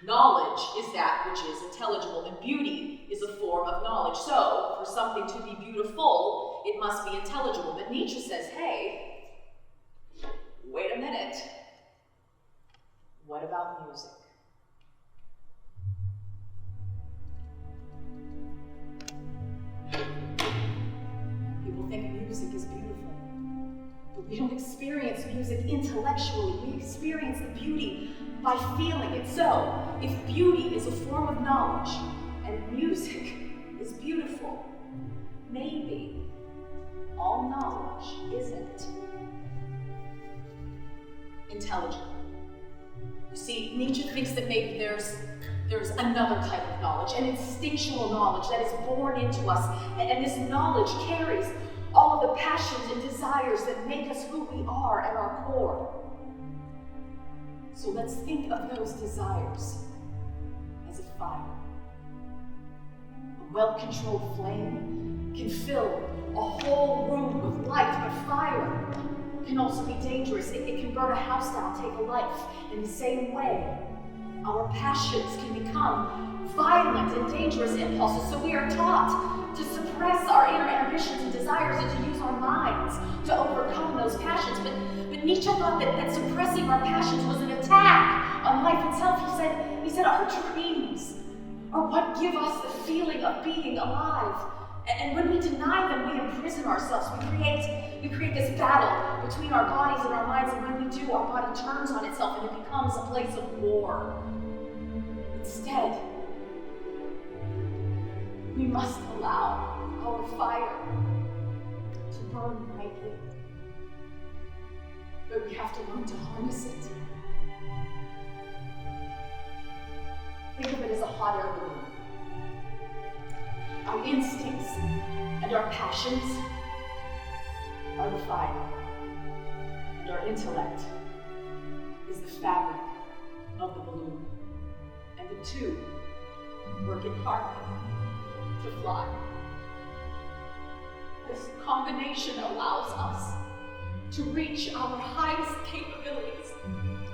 Knowledge is that which is intelligible, and beauty is a form of knowledge. So, for something to be beautiful, it must be intelligible. But Nietzsche says, hey, wait a minute. What about music? People think music is beautiful. But we don't experience music intellectually. We experience the beauty by feeling it. So, if beauty is a form of knowledge and music is beautiful, maybe all knowledge isn't intelligible. You see, Nietzsche thinks that maybe there's another type of knowledge, an instinctual knowledge that is born into us, and this knowledge carries all of the passions and desires that make us who we are at our core. So let's think of those desires as a fire, a well-controlled flame can fill a whole room with light, but fire can also be dangerous. It can burn a house down, take a life. In the same way, our passions can become violent and dangerous impulses, so we are taught to suppress our inner ambitions and desires and to use our minds to overcome those passions. But Nietzsche thought that suppressing our passions was an attack on life itself. He said our dreams are what give us the feeling of being alive. And when we deny them, we imprison ourselves. We create this battle between our bodies and our minds, and when we do, our body turns on itself and it becomes a place of war. Instead, we must allow our fire to burn brightly. But we have to learn to harness it. Think of it as a hot air balloon. Our instincts and our passions are the fire, and our intellect is the fabric of the balloon. And the two work in harmony to fly. This combination allows us to reach our highest capabilities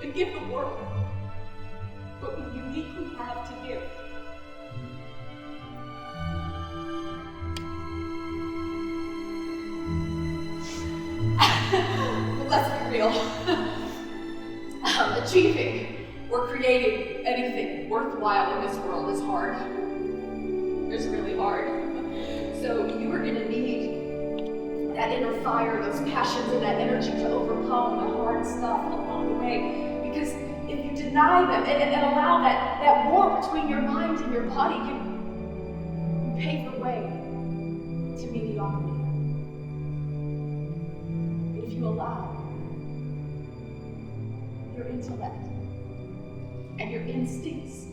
and give the world what we uniquely have to give. But let's be real. Achieving or creating anything worthwhile in this world is hard. It's really hard. So you are going to need that inner fire, those passions, and that energy to overcome the hard stuff along the way. Because if you deny them and allow that war between your mind and your body, you pave the way to mediocrity. But if you allow your intellect and your instincts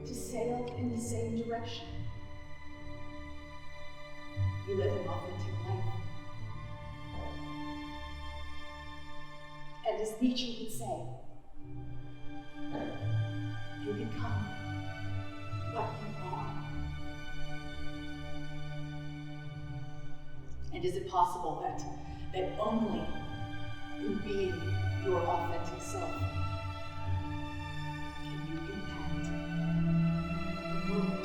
to sail in the same direction, you live an authentic life. And as Nietzsche would say, you become what you are. And is it possible that only in being your authentic self can you impact the world?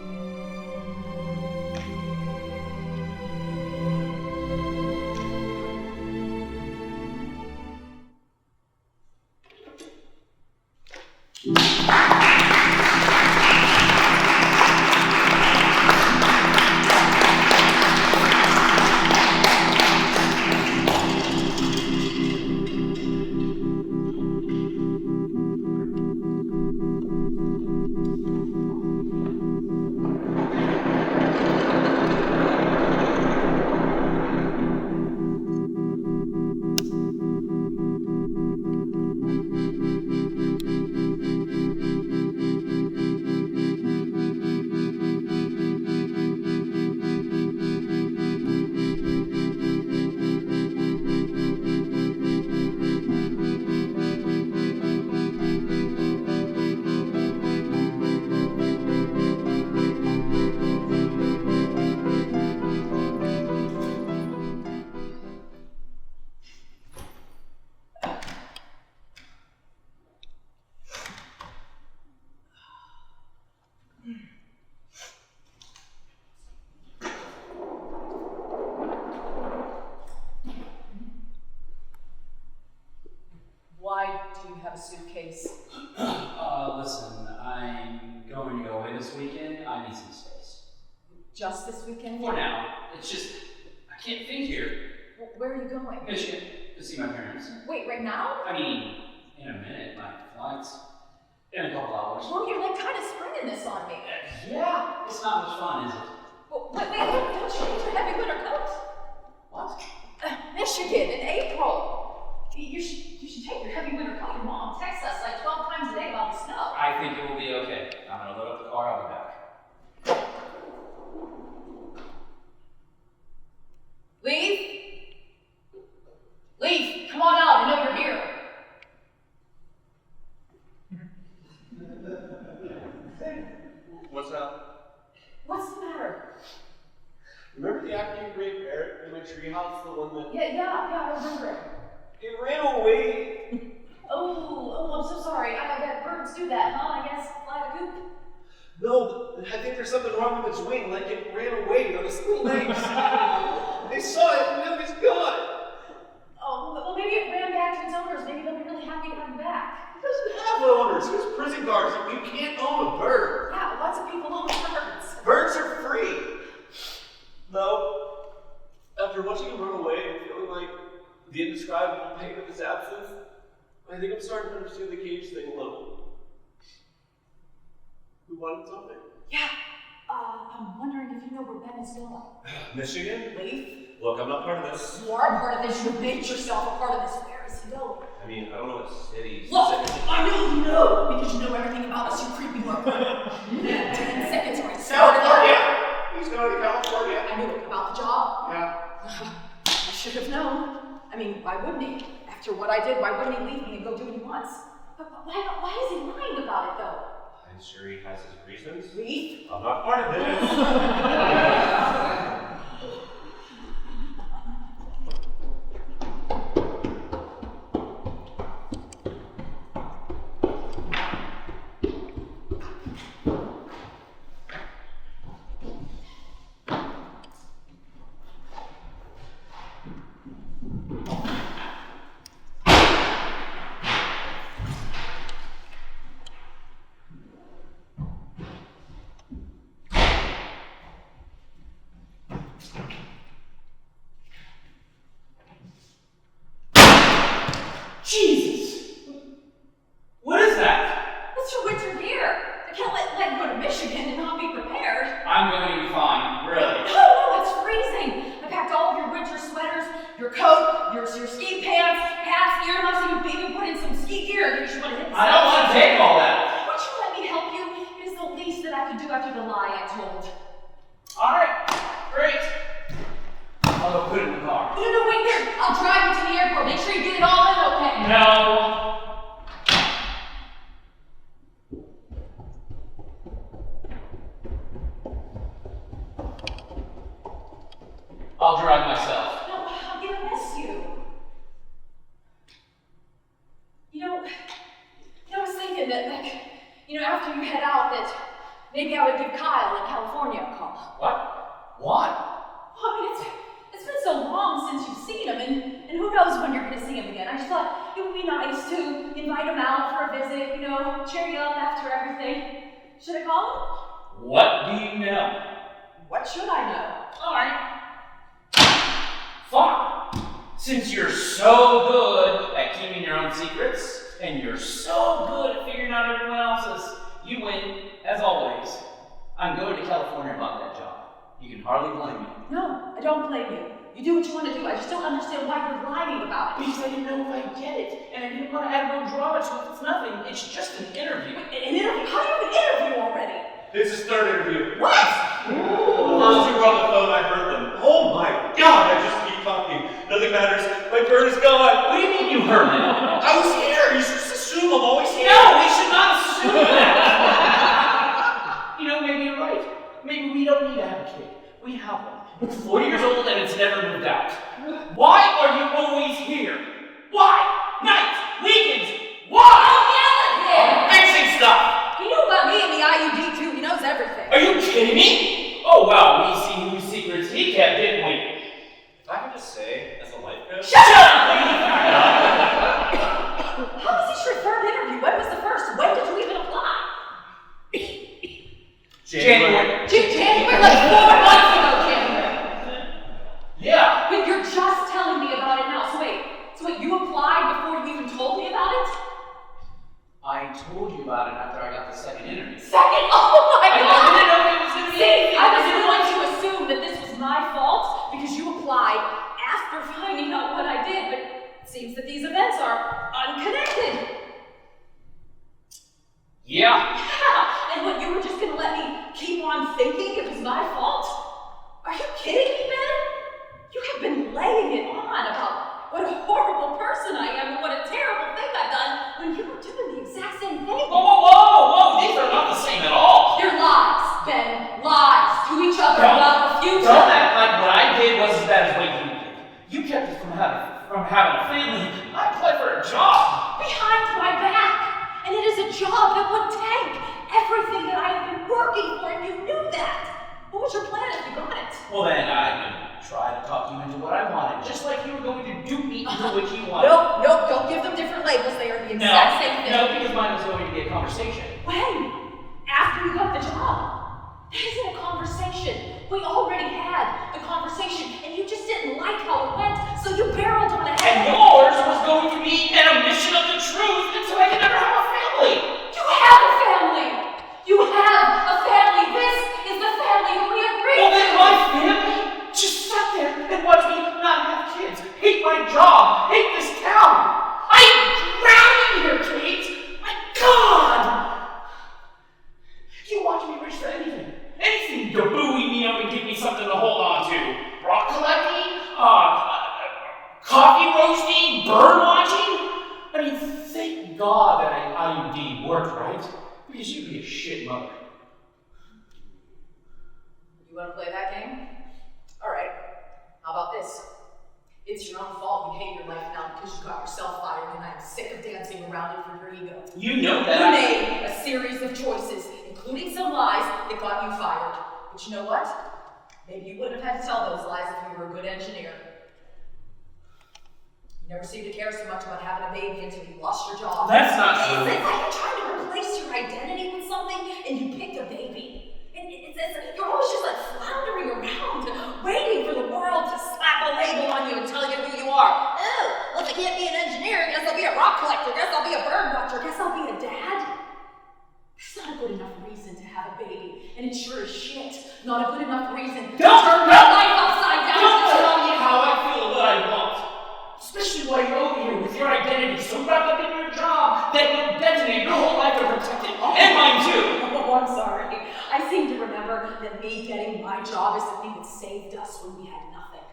Why do you have a suitcase? Listen, I'm going to go away this weekend. I need some space. Just this weekend? For now. It's just, I can't think here. Where are you going? Michigan, to see my parents. Wait, right now? I mean, in a minute, my flight's in a couple hours. Well, you're like kind of springing this on me. Yeah, it's not much fun, is it? Well, wait, don't you need your heavy winter coat? What? Michigan in April. You should take your heavy winter coat. Your mom texts us like 12 times a day about the snow. I think it will be okay. I'm gonna load up the car, I'll be back. Leaf, come on out. I know you're here. What's up? What's treehouse, the one that... Yeah, I remember. It ran away. Oh, I'm so sorry. I bet birds do that, huh? I guess fly the coop. No, I think there's something wrong with its wing, like it ran away on its little legs. They saw it and now it's gone. Oh, well maybe it ran back to its owners. Maybe they'll be really happy to have him back. It doesn't have owners. There's prison guards. You can't own a bird. Yeah, lots of people own birds. Birds are free. No. After watching him run away and feeling like the indescribable pain of his absence, I think I'm starting to understand the cage thing a little. We wanted something? Yeah. I'm wondering if you know where Ben is going. Michigan? Leaf? Look, I'm not part of this. You are a part of this. You made yourself a part of this. Where is he going? I mean, I don't know what city. Look, I know you know because you know everything about us, you creepy mother. 10 seconds or I started California! He's going to California. I knew it about the job. Yeah. I should have known. I mean, why wouldn't he? After what I did, why wouldn't he leave me and go do what he wants? But why is he lying about it though? I'm sure he has his reasons. Leave? I'm not part of this. Jesus! What is that? It's your winter gear. I can't let you go to Michigan and not be prepared. I'm going to be fine, really. No, it's freezing. I packed all of your winter sweaters, your coat, your ski pants, hats, earmuffs, and you even put in some ski gear in case you want to hit the I don't want to take all that. Would you let me help you? It is the least that I could do after the lie I told. Alright, great. I'll go put it in the car. No, wait here. I'll drive you to the airport. Make sure you get it all in okay. No. I'll drive myself. No, I'm gonna miss you. I was thinking that, after you head out, that maybe I would give Kyle in California a call. What? Why? Well, I mean, it's been so long since you've seen him, and who knows when you're gonna see him again. I just thought it would be nice to invite him out for a visit, cheer you up after everything. Should I call him? What do you know? What should I know? Alright. Fine. Since you're so good at keeping your own secrets, and you're so good at figuring out everyone else's, you win, as always. I'm going to California about that job. You can hardly blame me. No, I don't blame you. You do what you want to do. I just don't understand why you're lying about it. Because I didn't know if I'd get it, and I didn't want to add more drama to it. It's nothing. It's just an interview. An interview? How do you have an interview already? It's his third interview. What? The first two were on the phone, I heard them. Oh my god, I just keep talking. Nothing matters. My bird is gone. What do you mean you heard me? I was here. You should just assume I'm always here. No, we should not assume that. Maybe you're right. Maybe we don't need to have a kid. We have one. It's 40 years old and it's never moved out. Why are you always here? Why? Nights, weekends, why? Don't yell at him! I'm fixing stuff. He knew about me and the IUD too. He knows everything. Are you kidding me? Oh wow, we see whose secrets he kept, didn't we? If I could just say, as a life coach. Shut up! How is this your third interview? When was the first? When did you even apply? January. January, like 4 months ago, January. Yeah. But you're just telling me about it now. So wait, you applied before you even told me about it? I told you about it after I got the second interview. Second? Oh my I god! didn't know it was going to be anything. I was going to assume that this was my fault because you applied after finding out what I did, but it seems that these events are unconnected. Yeah. Yeah, and what, you were just gonna let me keep on thinking it was my fault? Are you kidding me, Ben? You have been laying it on about what a horrible person I am and what a terrible thing I've done when you were doing the exact same thing. Whoa, these are not the same at all. You're lies, Ben. Lies to each other about the future. Don't act like what I did was as bad as what you from having a family. I applied for a job. Behind my back! And it is a job that would take everything that I have been working for, and you knew that! What was your plan if you got it? Well, then I would try to talk you into what I wanted, just like you were going to dupe me into what you wanted. Nope, don't give them different labels. They are the exact same thing. No, because mine was going to be a conversation. When? After you got the job? That isn't a conversation. We already had the conversation, and you just didn't like how it went, so you barreled on And ahead. yours was going to be an omission of the truth, and so I could never have a family. You have a family! You have a family! This is the family that we agreed Well, then to! my family just sat there and watched me not have kids, hate my job, hate this town. I'm drowning here, Kate! My God! You watch me reach for anything. Anything to buoy me up and give me something to hold on to. Rock collecting, coffee roasting, bird watching. I mean, thank God that IUD worked, right? Because you'd be a shit mother. You want to play that game? Alright. How about this? It's your own fault you hate your life now because you got yourself fired, and I'm sick of dancing around it for your ego. You know that You made a series of choices, including some lies that got you fired. But you know what? Maybe you wouldn't have had to tell those lies if you were a good engineer. You never seemed to care so much about having a baby until you lost your job. That's not true. It's like you're trying to replace your identity with something and you picked a baby. And you're always just like floundering around, waiting for the world to slap a label on you and tell you who you are. Oh, well, if I can't be an engineer, I guess I'll be a rock collector, I guess I'll be a bird watcher, I guess I'll be a dad. That's not a good enough reason to have a baby, and it sure as shit not a good enough reason to turn my life upside down. Don't tell me how I feel what I want. Especially while you're over here with your identity so wrapped up in your job that you'll detonate your whole life to protect it. And mine too. Oh, I'm sorry. I seem to remember that me getting my job is the thing that saved us when we had nothing.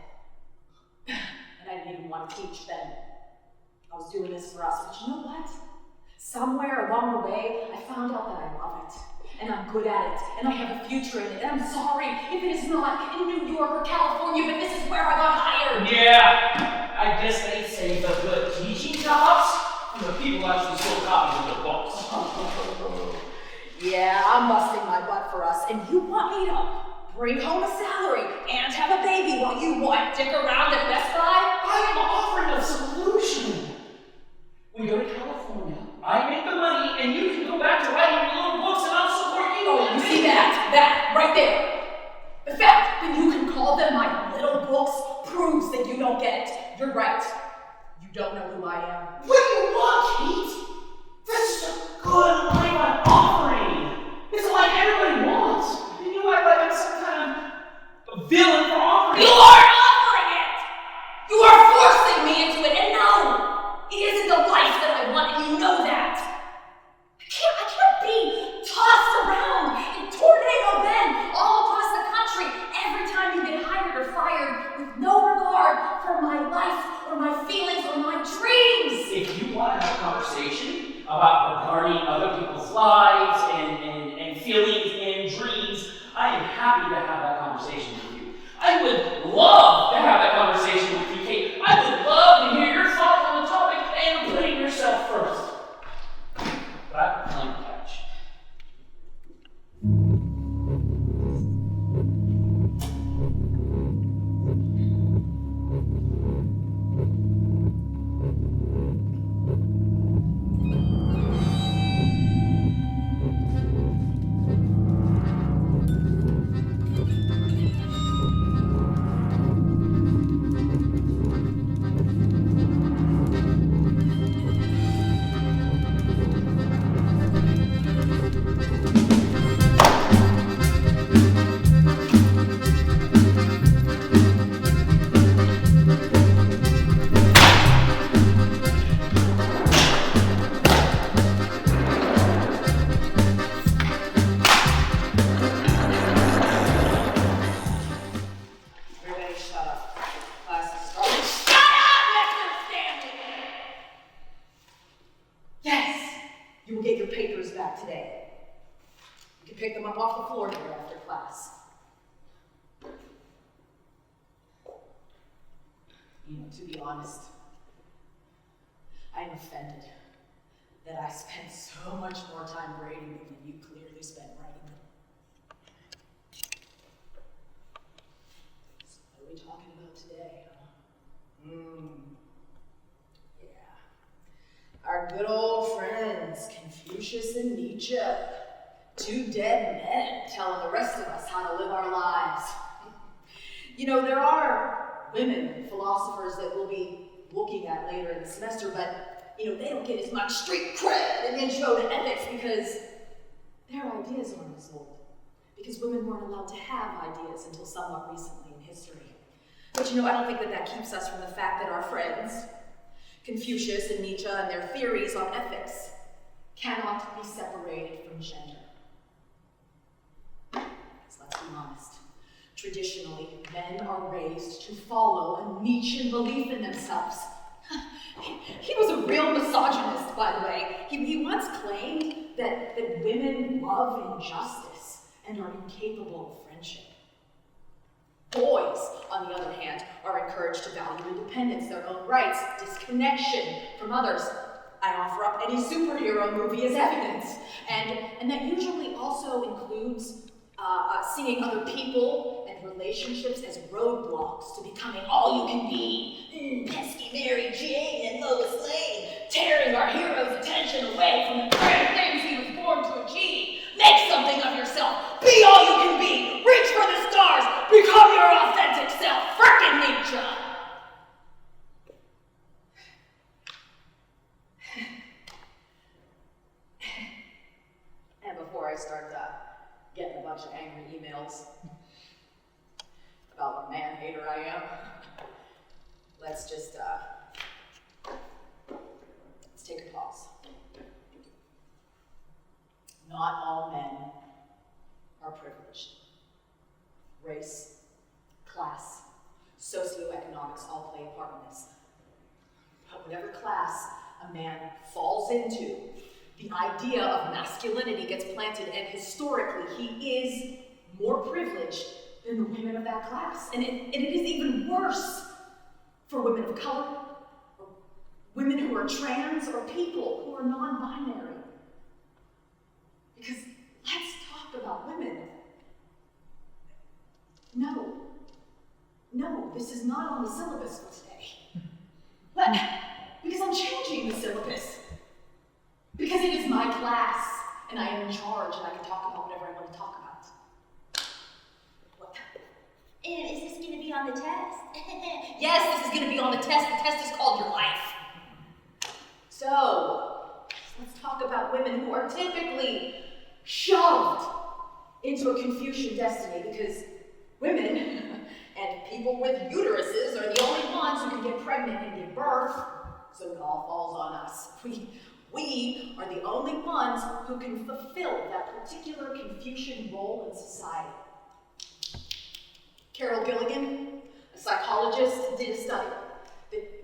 And I didn't even want to teach then. I was doing this for us, but you know what? Somewhere along the way, I found out that I love it. And I'm good at it, and I have a future in it, and I'm sorry if it is not in New York or California, but this is where I got hired. Yeah, I guess they say the good teaching jobs and the people actually stole copies of the books. Yeah, I'm busting my butt for us, and you want me to bring home a salary and have a baby while you what, dick around at Best Buy? I am offering a solution. We go to California, I make the money, and you can go back to writing your little books and I'll support you. Oh, you see that right there. The fact that you can call them my little books proves that you don't get it. You're right. You don't know who I am. What do you want, Kate? This is a good life I'm offering. It's a life everybody wants. And you act like I'm some kind of villain for offering You it. are offering it! You are forcing me into it, and no! It isn't the life that I want, and you know that! I can't be tossed around in tornado bend all across the country every time you get hired or fired with no regard for my life or my feelings or my dreams! If you want to have a conversation about regarding other people's lives and feelings and dreams, I am happy to have that conversation with you. I would love to have that conversation with you, Kate. I would love to hear your thoughts on the topic and putting yourself first. But I have a plan to catch. Everybody shut up. Class is starting. Shut up, Mr. Stanley! Yes! You will get your papers back today. You can pick them up off the floor here after class. You know, to be honest, I'm offended that I spent so much more time grading them than you clearly spent writing them. So what are we talking about today, huh? Yeah. Our good old friends, Confucius and Nietzsche. Two dead men telling the rest of us how to live our lives. You know, there are women philosophers that we'll be looking at later in the semester, but, you know, they don't get as much street cred and intro to ethics because their ideas aren't as old. Because women weren't allowed to have ideas until somewhat recently in history. But, you know, I don't think that that keeps us from the fact that our friends, Confucius and Nietzsche and their theories on ethics, cannot be separated from gender. Let's be honest. Traditionally, men are raised to follow a Nietzschean belief in themselves. He was a real misogynist, by the way. He once claimed that women love injustice and are incapable of friendship. Boys, on the other hand, are encouraged to value independence, their own rights, disconnection from others. I offer up any superhero movie as evidence. And that usually also includes seeing other people and relationships as roadblocks to becoming all you can be. Pesky Mary Jane and Lois Lane, tearing our hero's attention away from the great things he was born to achieve. Make something of yourself. Be all you can be. Reach for the stars. Become your authentic self. Frickin' Nietzsche. And before I start getting a bunch of angry emails about what man-hater I am, let's take a pause. Not all men are privileged. Race, class, socioeconomics all play a part in this. But whatever class a man falls into, the idea of masculinity gets planted, and historically, he is more privileged than the women of that class. And it is even worse for women of color, or women who are trans, or people who are non-binary. Because let's talk about women. No, this is not on the syllabus for today. But because I'm changing the syllabus. Because it is my class, and I am in charge, and I can talk about whatever I want to talk about. What? And is this going to be on the test? Yes, this is going to be on the test. The test is called your life. So, let's talk about women who are typically shoved into a Confucian destiny, because women and people with uteruses are the only ones who can get pregnant and give birth, so it all falls on us. We are the only ones who can fulfill that particular Confucian role in society. Carol Gilligan, a psychologist, did a study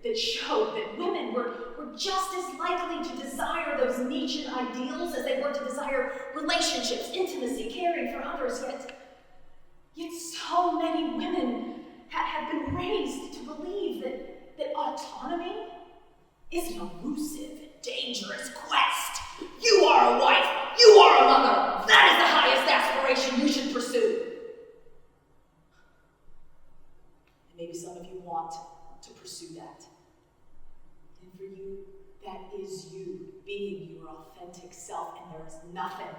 that showed that women were just as likely to desire those Nietzschean ideals as they were to desire relationships, intimacy, caring for others, yet so many women have been raised to believe that autonomy is an elusive, dangerous quest. You are a wife. You are a mother. That is the highest aspiration you should pursue. And maybe some of you want to pursue that. And for you, that is you being your authentic self, and there is nothing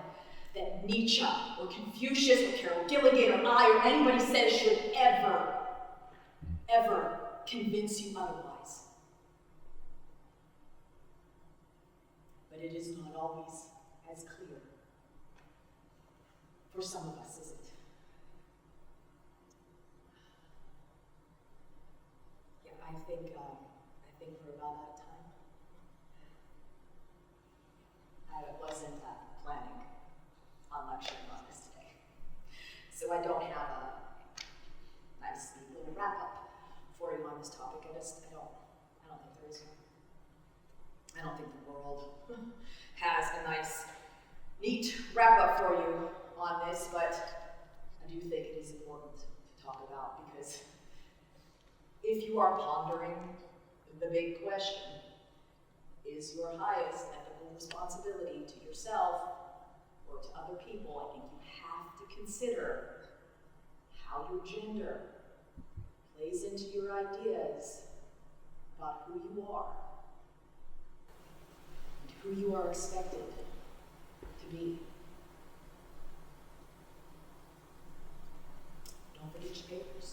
that Nietzsche or Confucius or Carol Gilligan or I or anybody says should ever convince you otherwise. But it is not always as clear. For some of us, is it? Yeah, I think we're about out of time. I wasn't planning on lecturing on this today, so I don't have a nice neat little wrap-up for you on this topic. I don't think there is one. I don't think the world has a nice, neat wrap-up for you on this, but I do think it is important to talk about, because if you are pondering the big question, is your highest ethical responsibility to yourself or to other people, I think you have to consider how your gender plays into your ideas about who you are and who you are expected to be. Don't forget your papers.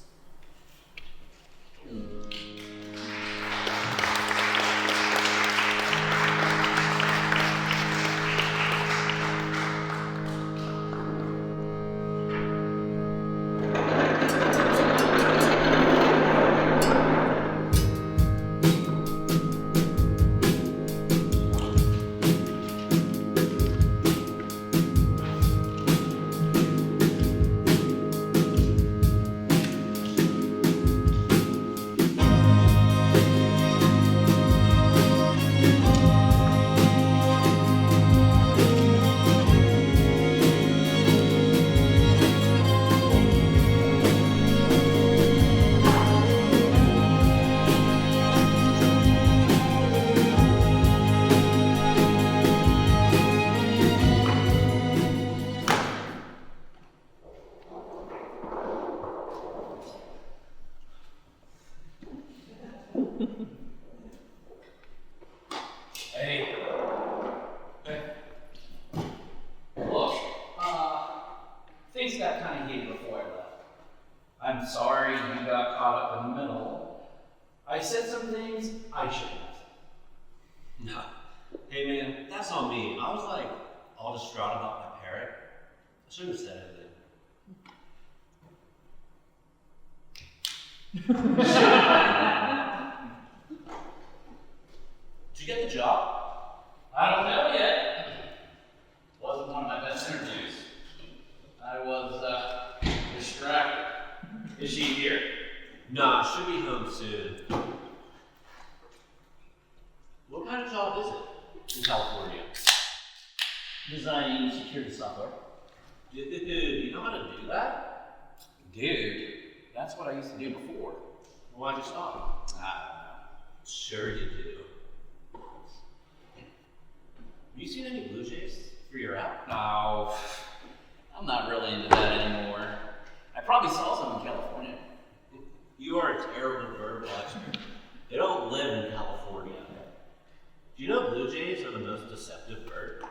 Hey. Look, things got kind of heated before I left. I'm sorry you got caught up in the middle. I said some things I shouldn't have. No. Hey man, that's on me. I was like all distraught about my parrot. I shouldn't have said anything. Did you get the job? I don't know yet. Wasn't one of my best interviews. I was distracted. Is she here? Nah, she'll be home soon. What kind of job is it in California? Designing security software. Dude, you know how to do that? Dude, that's what I used to do before. Why'd you stop? I don't know. Sure you do. Have you seen any Blue Jays for your app? No, I'm not really into that anymore. I probably saw some in California. You are a terrible bird watcher. They don't live in California. Do you know Blue Jays are the most deceptive bird?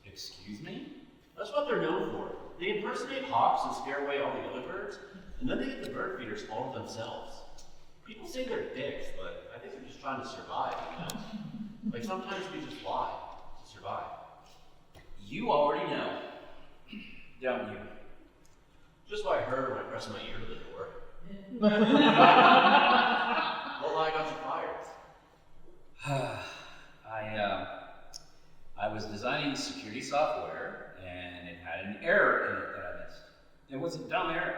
Excuse me? That's what they're known for. They impersonate hawks and scare away all the other birds, and then they get the bird feeders all to themselves. People say they're dicks, but I think they're just trying to survive, you know? Like sometimes we just lie to survive. You already know, don't you? Just what I heard when I pressed my ear to the door. What lie got you fired? I was designing security software and it had an error in it that I missed. It was a dumb error.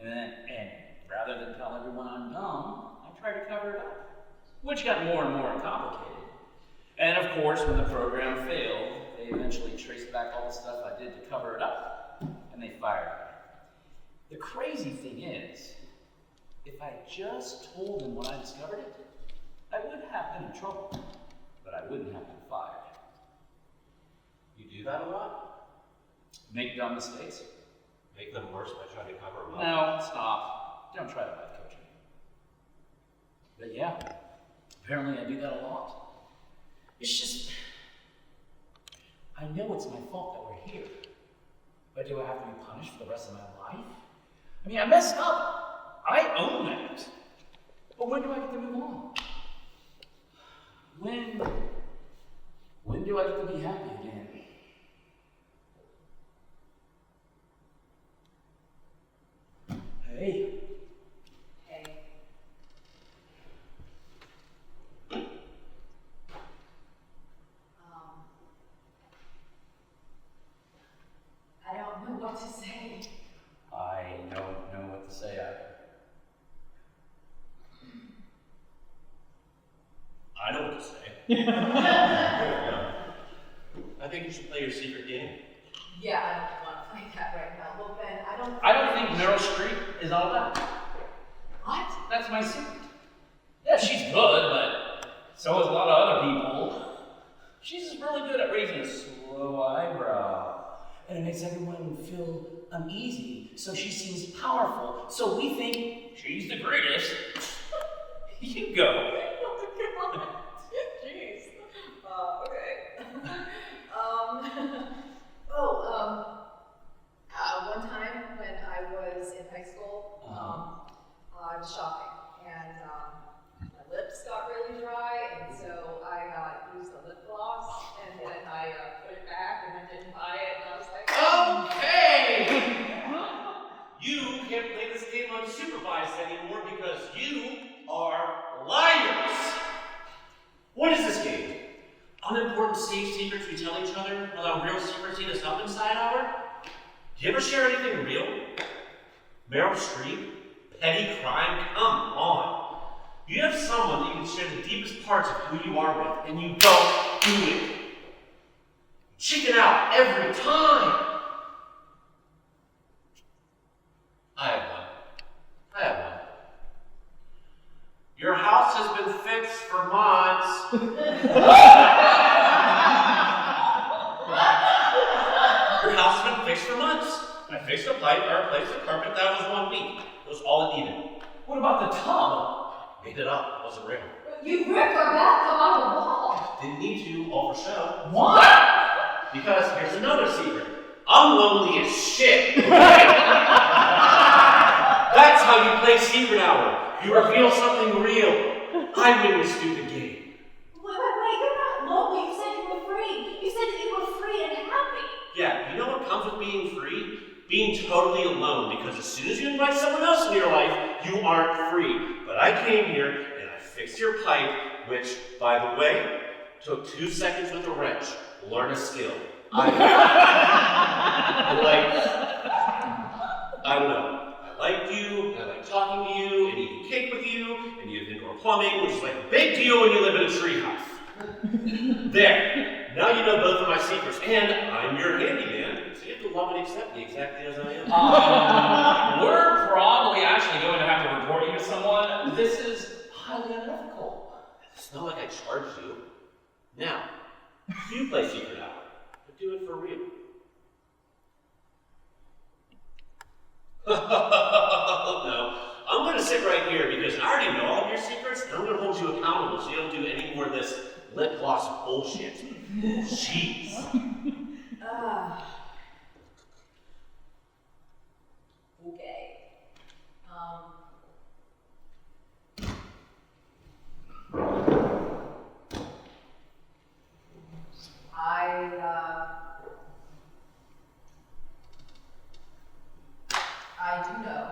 And rather than tell everyone I'm dumb, I tried to cover it up, which got more and more complicated. And of course, when the program failed, they eventually traced back all the stuff I did to cover it up, and they fired me. The crazy thing is, if I just told them when I discovered it, I would have been in trouble, but I wouldn't have been fired. You do that a lot? Make dumb mistakes? Make them worse by trying to cover them up? No, stop. Don't try to life coach me. But yeah, apparently I do that a lot. It's just, I know it's my fault that we're here. But do I have to be punished for the rest of my life? I mean, I messed up. I own that. But when do I get to move on? When do I get to be happy again? Hey. Hey. I don't know what to say. I don't know what to say either. I know what to say. I think you should play your secret game. Yeah, I don't want to play that right now. Look, Ben, I don't think Meryl Streep is all that. What? That's my secret. Yeah, she's good, but So is a lot of other people. She's just really good at raising a slow eyebrow. And it makes everyone feel uneasy, so she seems powerful. So we think she's the greatest. You go. Oh my god. Jeez. Okay. One time when I was in high school, I was shopping and my lips got really dry, and so I used a lip gloss, and then I put it back and I didn't buy it, and I was like, Okay! You can't play this game unsupervised anymore because you are liars! What is this game? Unimportant safe secrets we tell each other while our real secrets eat us up inside our? Do you ever share anything real? Meryl Streep? Petty crime? Come on. You have someone that you can share the deepest parts of who you are with, and you don't do it. Chicken out every time. I have one. Your house has been fixed for months. Your house has been fixed for months. I fixed the pipe, I replaced the carpet, that was 1 week. It was all it needed. What about the tub? Made it up, it wasn't real. you ripped our bathtub out of the wall. Didn't need to, all for show. What? Because here's another secret. I'm lonely as shit. That's how you play Secret Hour. You reveal something real. I win this stupid game. Wait, you're not lonely. You said you were free. You said that you were free and happy. Yeah, you know what comes with being free? Being totally alone, because as soon as you invite someone else into your life, you aren't free. But I came here and I fixed your pipe, which, by the way, took 2 seconds with a wrench. Learn a skill. I don't know. I liked you, and I like talking to you, and eating cake with you, and you have indoor plumbing, which is like a big deal when you live in a treehouse. There. Now you know both of my secrets, and I'm your handyman, so you have to love and accept me exactly as I am. We're probably actually going to have to report you to someone. This is highly unethical. It's not like I charged you. Now, you play Secret Hour, but do it for real. No, I'm going to sit right here because I already know all of your secrets, and I'm going to hold you accountable so you don't do any more of this lip gloss bullshit. Jeez. Okay. I do know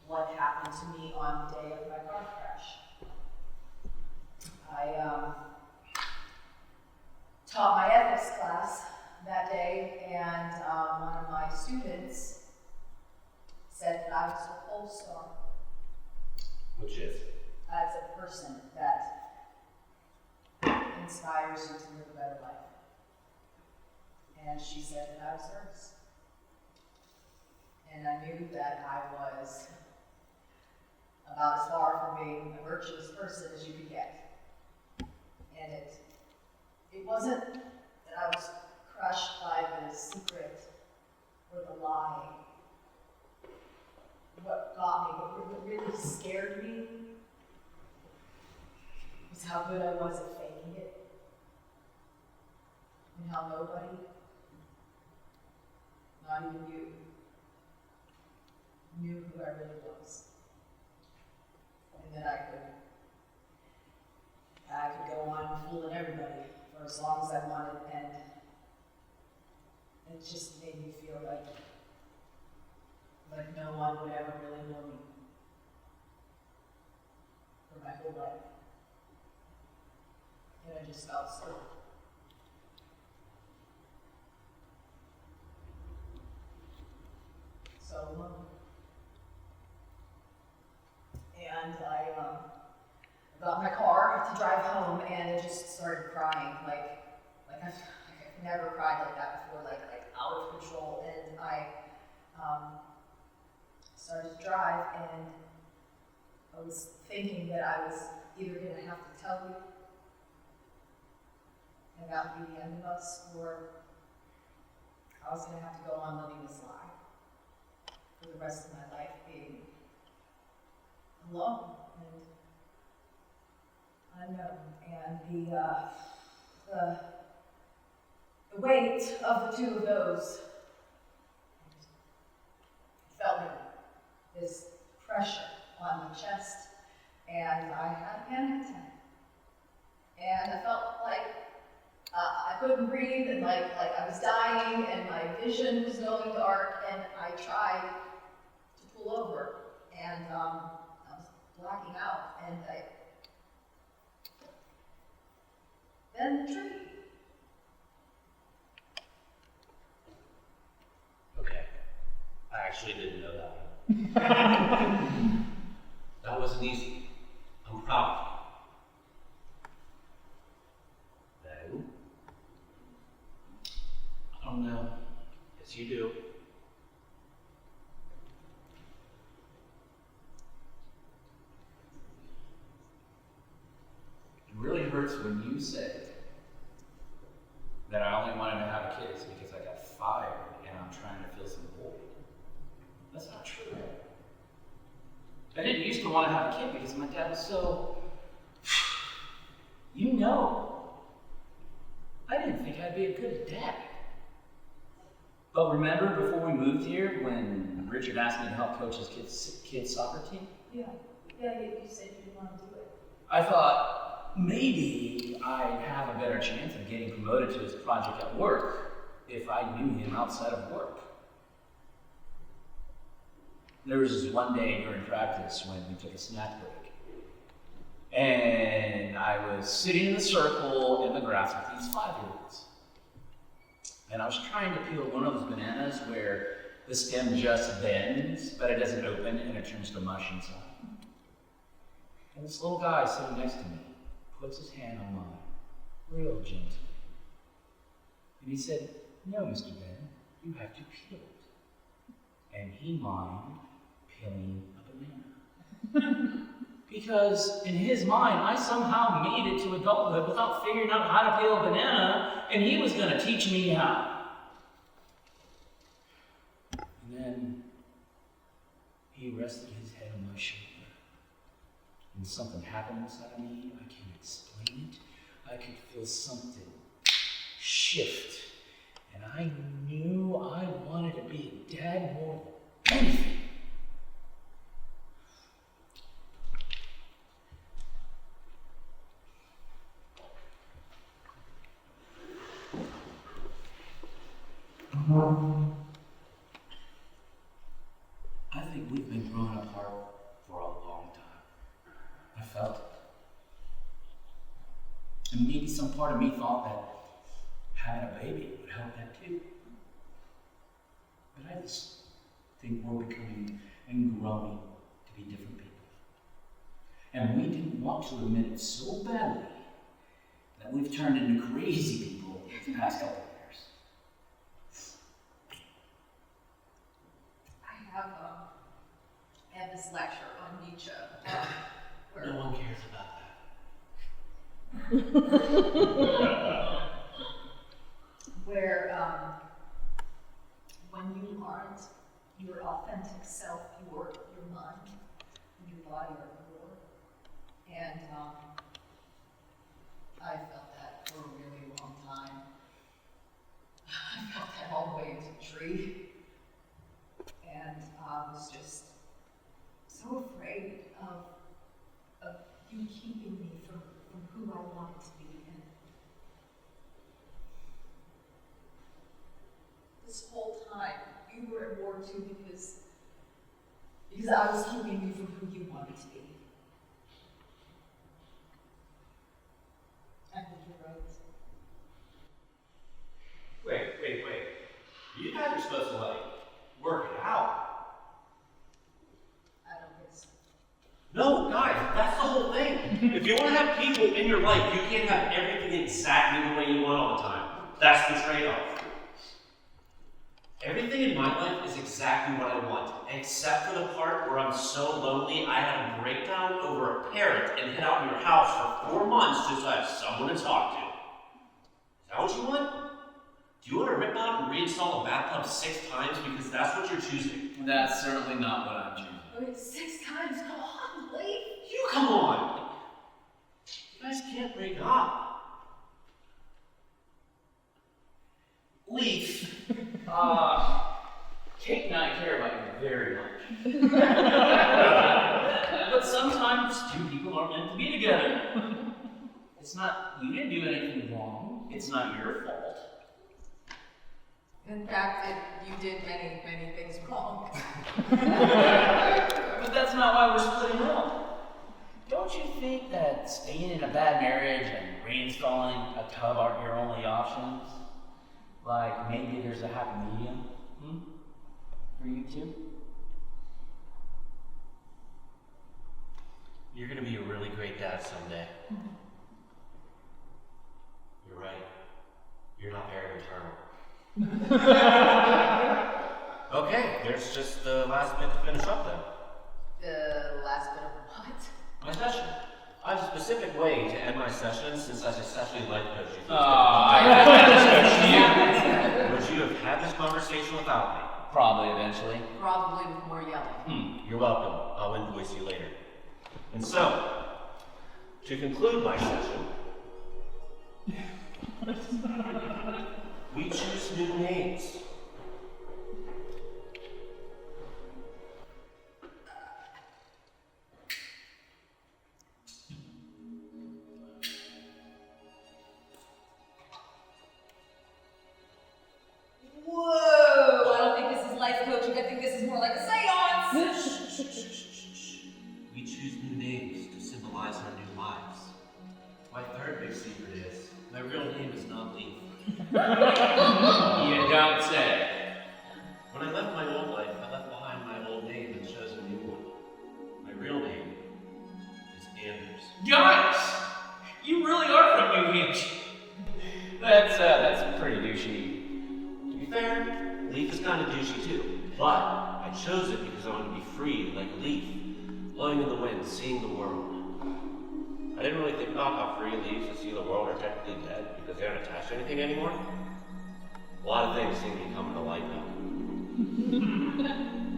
what happened to me on the day of my car crash. I taught my ethics class that day, and one of my students said that I was a pole star. Which is? As a person that inspires you to live a better life. And she said that I was hers. And I knew that I was about as far from being a virtuous person as you could get. And it wasn't that I was crushed by the secret or the lie. What got me, what really scared me, was how good I was at faking it. And how nobody, not even you, knew who I really was. And that I could go on fooling everybody for as long as I wanted, and it just made me feel like no one would ever really know me for my whole life. And I just felt so alone. And I got in my car to drive home, and I just started crying, like I've never cried like that before, like out of control. And I started to drive, and I was thinking that I was either going to have to tell you, and that would be the end of us, or I was going to have to go on living this lie for the rest of my life, being alone and unknown. And the weight of the two of those, I felt this pressure on my chest, and I had a panic attack. And I felt like I couldn't breathe, and like I was dying, and my vision was going dark, and I tried to pull over, and I was blacking out, and then the tree. Okay. I actually didn't know that one. That wasn't easy. I'm proud of you. Then? I don't know. Yes, you do. It really hurts when you say that I only wanted to have kids because I got fired and I'm trying to fill some void. That's not true. I didn't used to want to have a kid because my dad was so, you know, I didn't think I'd be a good dad. But remember before we moved here when Richard asked me to help coach his kids soccer team? Yeah, you said you didn't want to do it. I thought maybe I'd have a better chance of getting promoted to his project at work if I knew him outside of work. There was this one day during practice when we took a snack break. And I was sitting in a circle in the grass with these 5-year-olds. And I was trying to peel one of those bananas where the stem just bends, but it doesn't open and it turns to mush inside. And this little guy sitting next to me puts his hand on mine, real gently. And he said, "No, Mr. Ben, you have to peel it." And he mined peeling a banana. Because in his mind, I somehow made it to adulthood without figuring out how to peel a banana, and he was going to teach me how. And then he rested his head on my shoulder. And something happened inside of me. I can't explain it. I could feel something shift. And I knew I wanted to be a dad more than anything. I think we've been growing apart for a long time. I felt it. And maybe some part of me thought that having a baby would help that too. But I just think we're becoming and growing to be different people. And we didn't want to admit it so badly that we've turned into crazy people the past couple of years. I have this lecture on Nietzsche. Where No one cares about where when you aren't your authentic self, your mind and your body are war. And I felt that for a really long time. I felt that all the way into the tree. And I was just so afraid of you keeping me from who I wanted to be. And this whole time, you were at war too because I was keeping you from who you wanted to be. I think you're right. Wait. You guys are supposed to, work it out. I don't think so. No, guys, that's the whole thing. If you want to have people in your life, you can't have everything exactly the way you want all the time. That's the trade-off. Everything in my life is exactly what I want, except for the part where I'm so lonely I had a breakdown over a parrot and hid out in your house for 4 months just so I have someone to talk to. Is that what you want? Do you want to rip out and reinstall a bathtub 6 times because that's what you're choosing? That's certainly not what I'm choosing. Wait, 6 times? Come on, Leaf. You come on! You guys can't break up. Leaf. Kate and I care about you very much. But sometimes two people aren't meant to be together. It's not, you didn't do anything wrong. It's not your fault. In fact, you did many, many things wrong. But that's not why we're splitting up. Don't you think that staying in a bad marriage and reinstalling a tub aren't your only options? Like, maybe there's a happy medium, for you two? You're gonna be a really great dad someday. You're right. You're not very maternal. Okay, there's just the last bit to finish up then. The last bit of what? My session. I have a specific way to end my session since I successfully life coach you. Would you have had this conversation without me? Probably eventually. Probably with more yelling. You're welcome. I'll invoice you later. And so, to conclude my session, we choose new names. Whoa! I don't think this is life coaching. I think this is more like a seance. We choose new names to symbolize our new lives. My third big secret is, my real name is not Leaf. You don't say. When I left my old life, I left behind my old name and chose a new one. My real name is Anders. Guys! You really are from New Hampshire. That's pretty douchey. To be fair, Leaf is kind of douchey too, but I chose it because I wanted to be free like a leaf, blowing in the wind, seeing the world. I didn't really think about how free leaves that see the world are technically dead because they aren't attached to anything anymore. A lot of things seem to be coming to light now.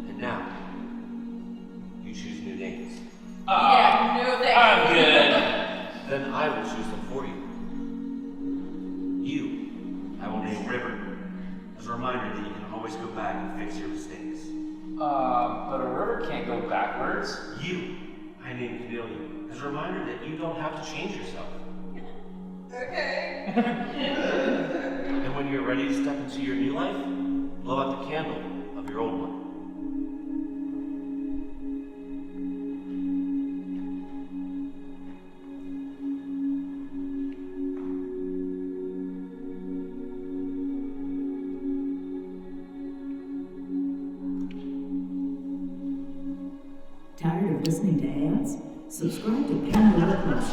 And now, you choose new names. Yeah, no thanks. I'm good. Then I will choose them for you. You, I will name River, as a reminder that you can always go back and fix your mistakes. But a river can't go backwards. You, I name Chameleon, as a reminder that you don't have to change yourself. Okay. And when you're ready to step into your new life, blow out the candle of your old one. Tired of listening to ads? Subscribe to Pandora Plus.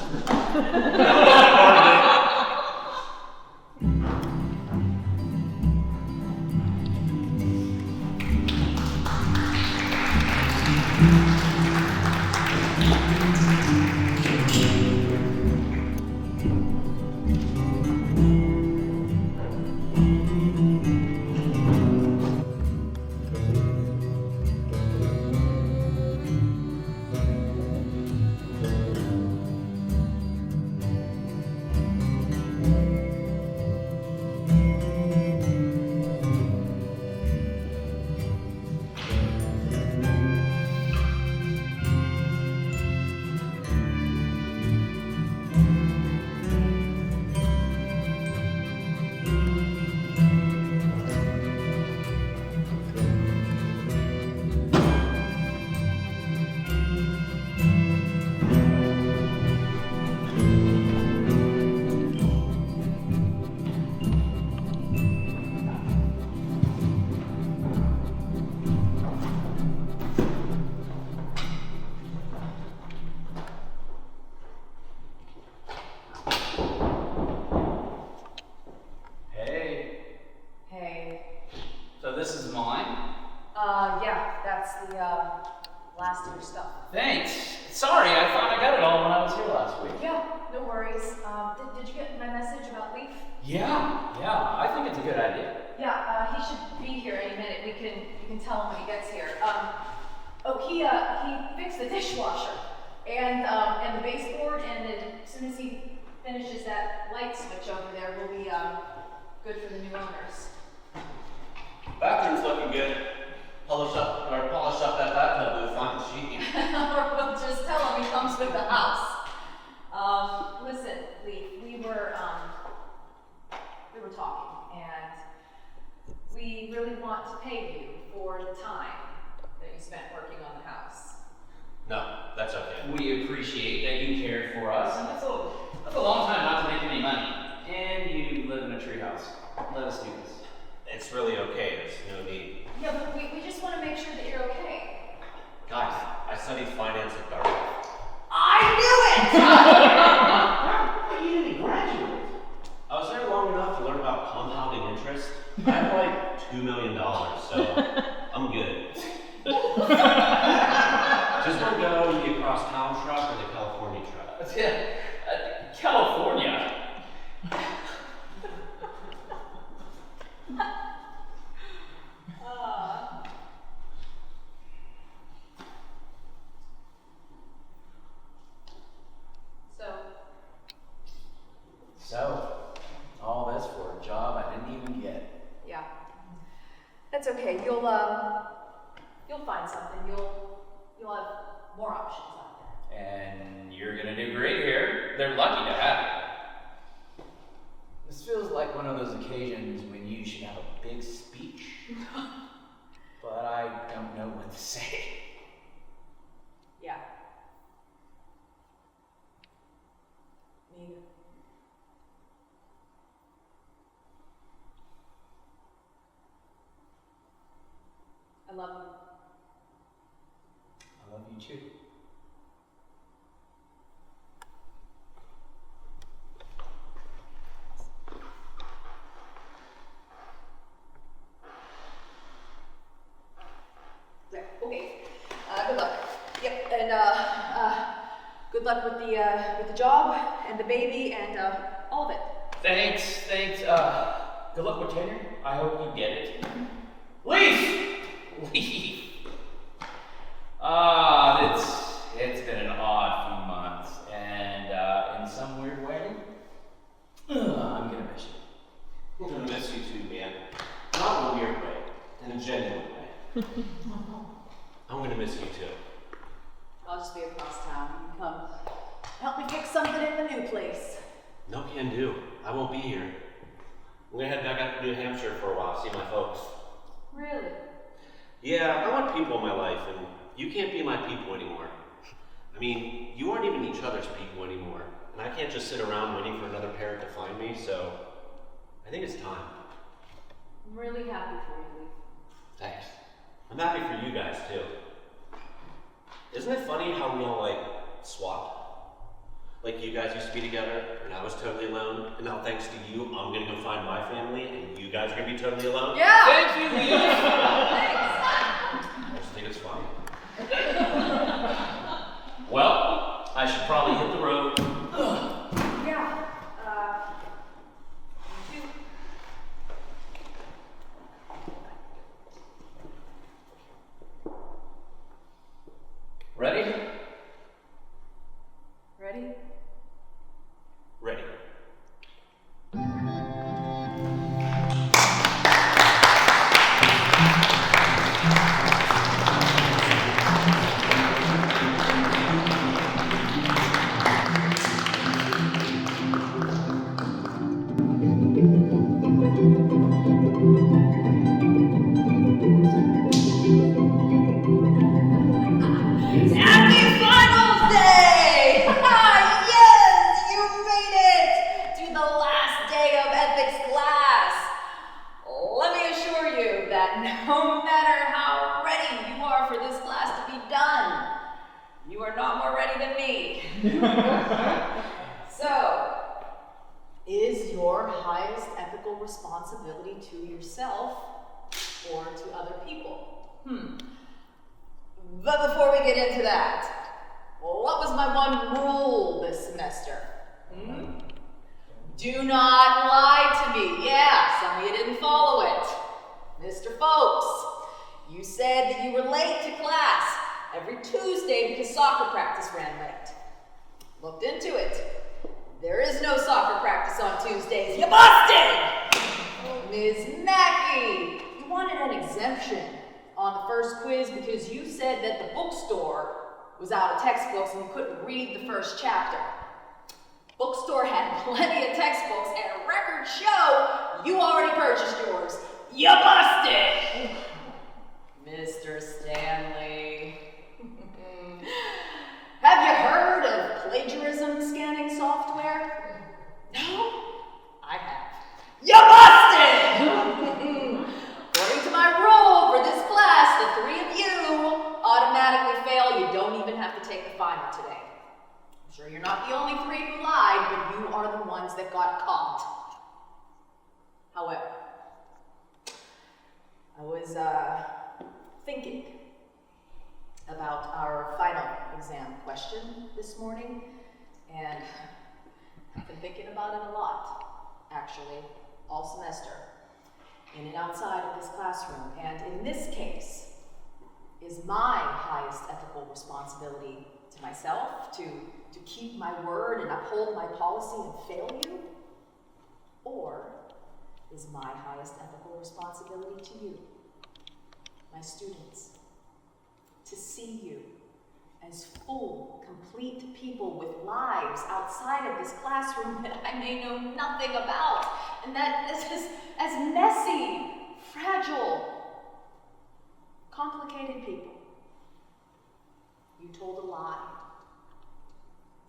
that's the last of your stuff. Thanks. Sorry, I thought I got it all when I was here last week. Yeah, no worries. Did you get my message about Leaf? Yeah, I think it's a good idea. Yeah, he should be here any minute. You can tell him when he gets here. He fixed the dishwasher and the baseboard, and as soon as he finishes that light switch over there, will be good for the new owners. Bathroom's looking good. Polish up that bathtub with fine sheet. Or we'll just tell him he comes with the house. Listen, Leaf, we were talking, and we really want to pay you for the time that you spent working on the house. No, that's okay. We appreciate that you cared for us, and that's a long time not to make any money. And you live in a treehouse. Let us do this. It's really okay. There's no need. Yeah, but we just want to make sure that you're okay. Guys, I studied finance at Dartmouth. I knew it! But you didn't graduate. I was there long enough to learn about compounding interest. I have like $2 million, so I'm good. Just want to go the across town truck or the California truck. California. So, all this for a job I didn't even get. Yeah. That's okay. You'll find something. You'll have more options out there. And you're gonna do great here. They're lucky to have you. This feels like one of those occasions when you should have a big speech. But I don't know what to say. Yeah. Me either. I love you. I love you too. Right. Okay. Good luck. Yep. And good luck with the job and the baby and all of it. Thanks. Good luck with tenure. I hope you get it. Leaf! It's been an odd few months, and in some weird way, I'm gonna miss you. I'm gonna miss you too, man. Not in a weird way, in a genuine way. I'm gonna miss you too. I'll just be across town. You can come help me fix something in the new place. No can do. I won't be here. I'm gonna head back up to New Hampshire for a while, see my folks. Really? Yeah, I want people in my life, and you can't be my people anymore. I mean, you aren't even each other's people anymore, and I can't just sit around waiting for another parent to find me, so I think it's time. I'm really happy for you, Leaf. Thanks. I'm happy for you guys, too. Isn't it funny how we all, swapped? Like, you guys used to be together, and I was totally alone, and now thanks to you, I'm gonna go find my family, and you guys are gonna be totally alone? Yeah! Thank you, Leaf! Thanks! I just think it's funny. Well, I should probably hit the road. Yeah. You too. Ready? Ready? Ready. Happy Finals Day! Yes, you made it to the last day of ethics class. Let me assure you that no matter how ready you are for this class to be done, you are not more ready than me. So, is your highest ethical responsibility to yourself or to other people? But before we get into that, what was my one rule this semester? Do not lie to me. Yeah, some of you didn't follow it. Mr. Folks, you said that you were late to class every Tuesday because soccer practice ran late. Looked into it. There is no soccer practice on Tuesdays. You busted! Ms. Mackey, you wanted an exemption on the first quiz because you said that the bookstore was out of textbooks and you couldn't read the first chapter. Bookstore had plenty of textbooks and records show you already purchased yours. You busted! Mr. Stanley. Have you heard of plagiarism scanning software? No? I have. You busted! According to my rule for this class, the three of you automatically fail. You don't even have to take the final today. I'm sure you're not the only three who lied, but you are the ones that got caught. However, I was thinking about our final exam question this morning, and I've been thinking about it a lot, actually, all semester, in and outside of this classroom. And in this case, is my highest ethical responsibility to myself to keep my word and uphold my policy and fail you? Or is my highest ethical responsibility to you, my students, to see you as full, complete people with lives outside of this classroom that I may know nothing about, and that this is as messy, fragile, complicated people. You told a lie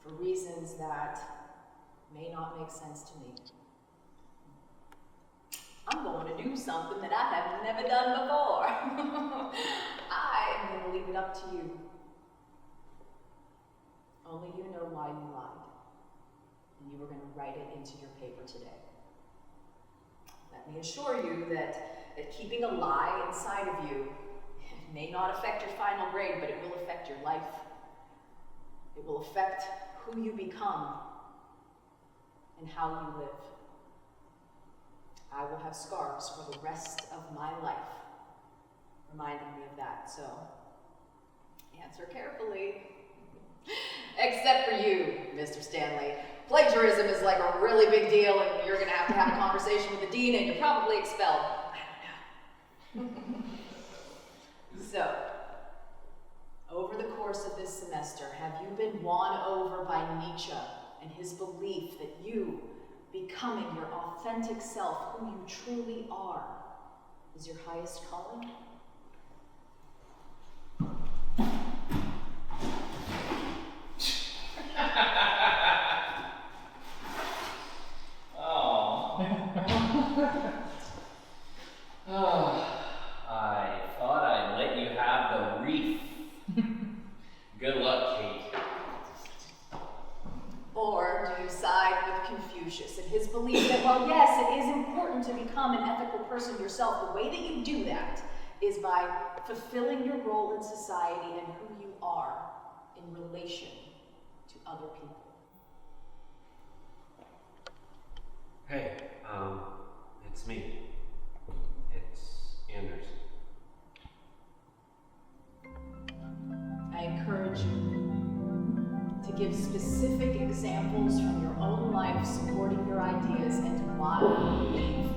for reasons that may not make sense to me. I'm going to do something that I have never done before. I am going to leave it up to you. Only you know why you lied, and you were going to write it into your paper today. Let me assure you that keeping a lie inside of you may not affect your final grade, but it will affect your life. It will affect who you become and how you live. I will have scars for the rest of my life, reminding me of that. So, answer carefully. Except for you, Mr. Stanley. Plagiarism is like a really big deal, and you're going to have a conversation with the dean, and you're probably expelled. I don't know. So, over the course of this semester, have you been won over by Nietzsche and his belief that you, becoming your authentic self, who you truly are, is your highest calling? I thought I'd let you have the wreath. Good luck, Kate. Or do you side with Confucius and his belief that, well, yes, it is important to become an ethical person yourself. The way that you do that is by fulfilling your role in society and who you are in relation to other people. Hey, it's me. It's Anders. I encourage you to give specific examples from your own life supporting your ideas and why you believe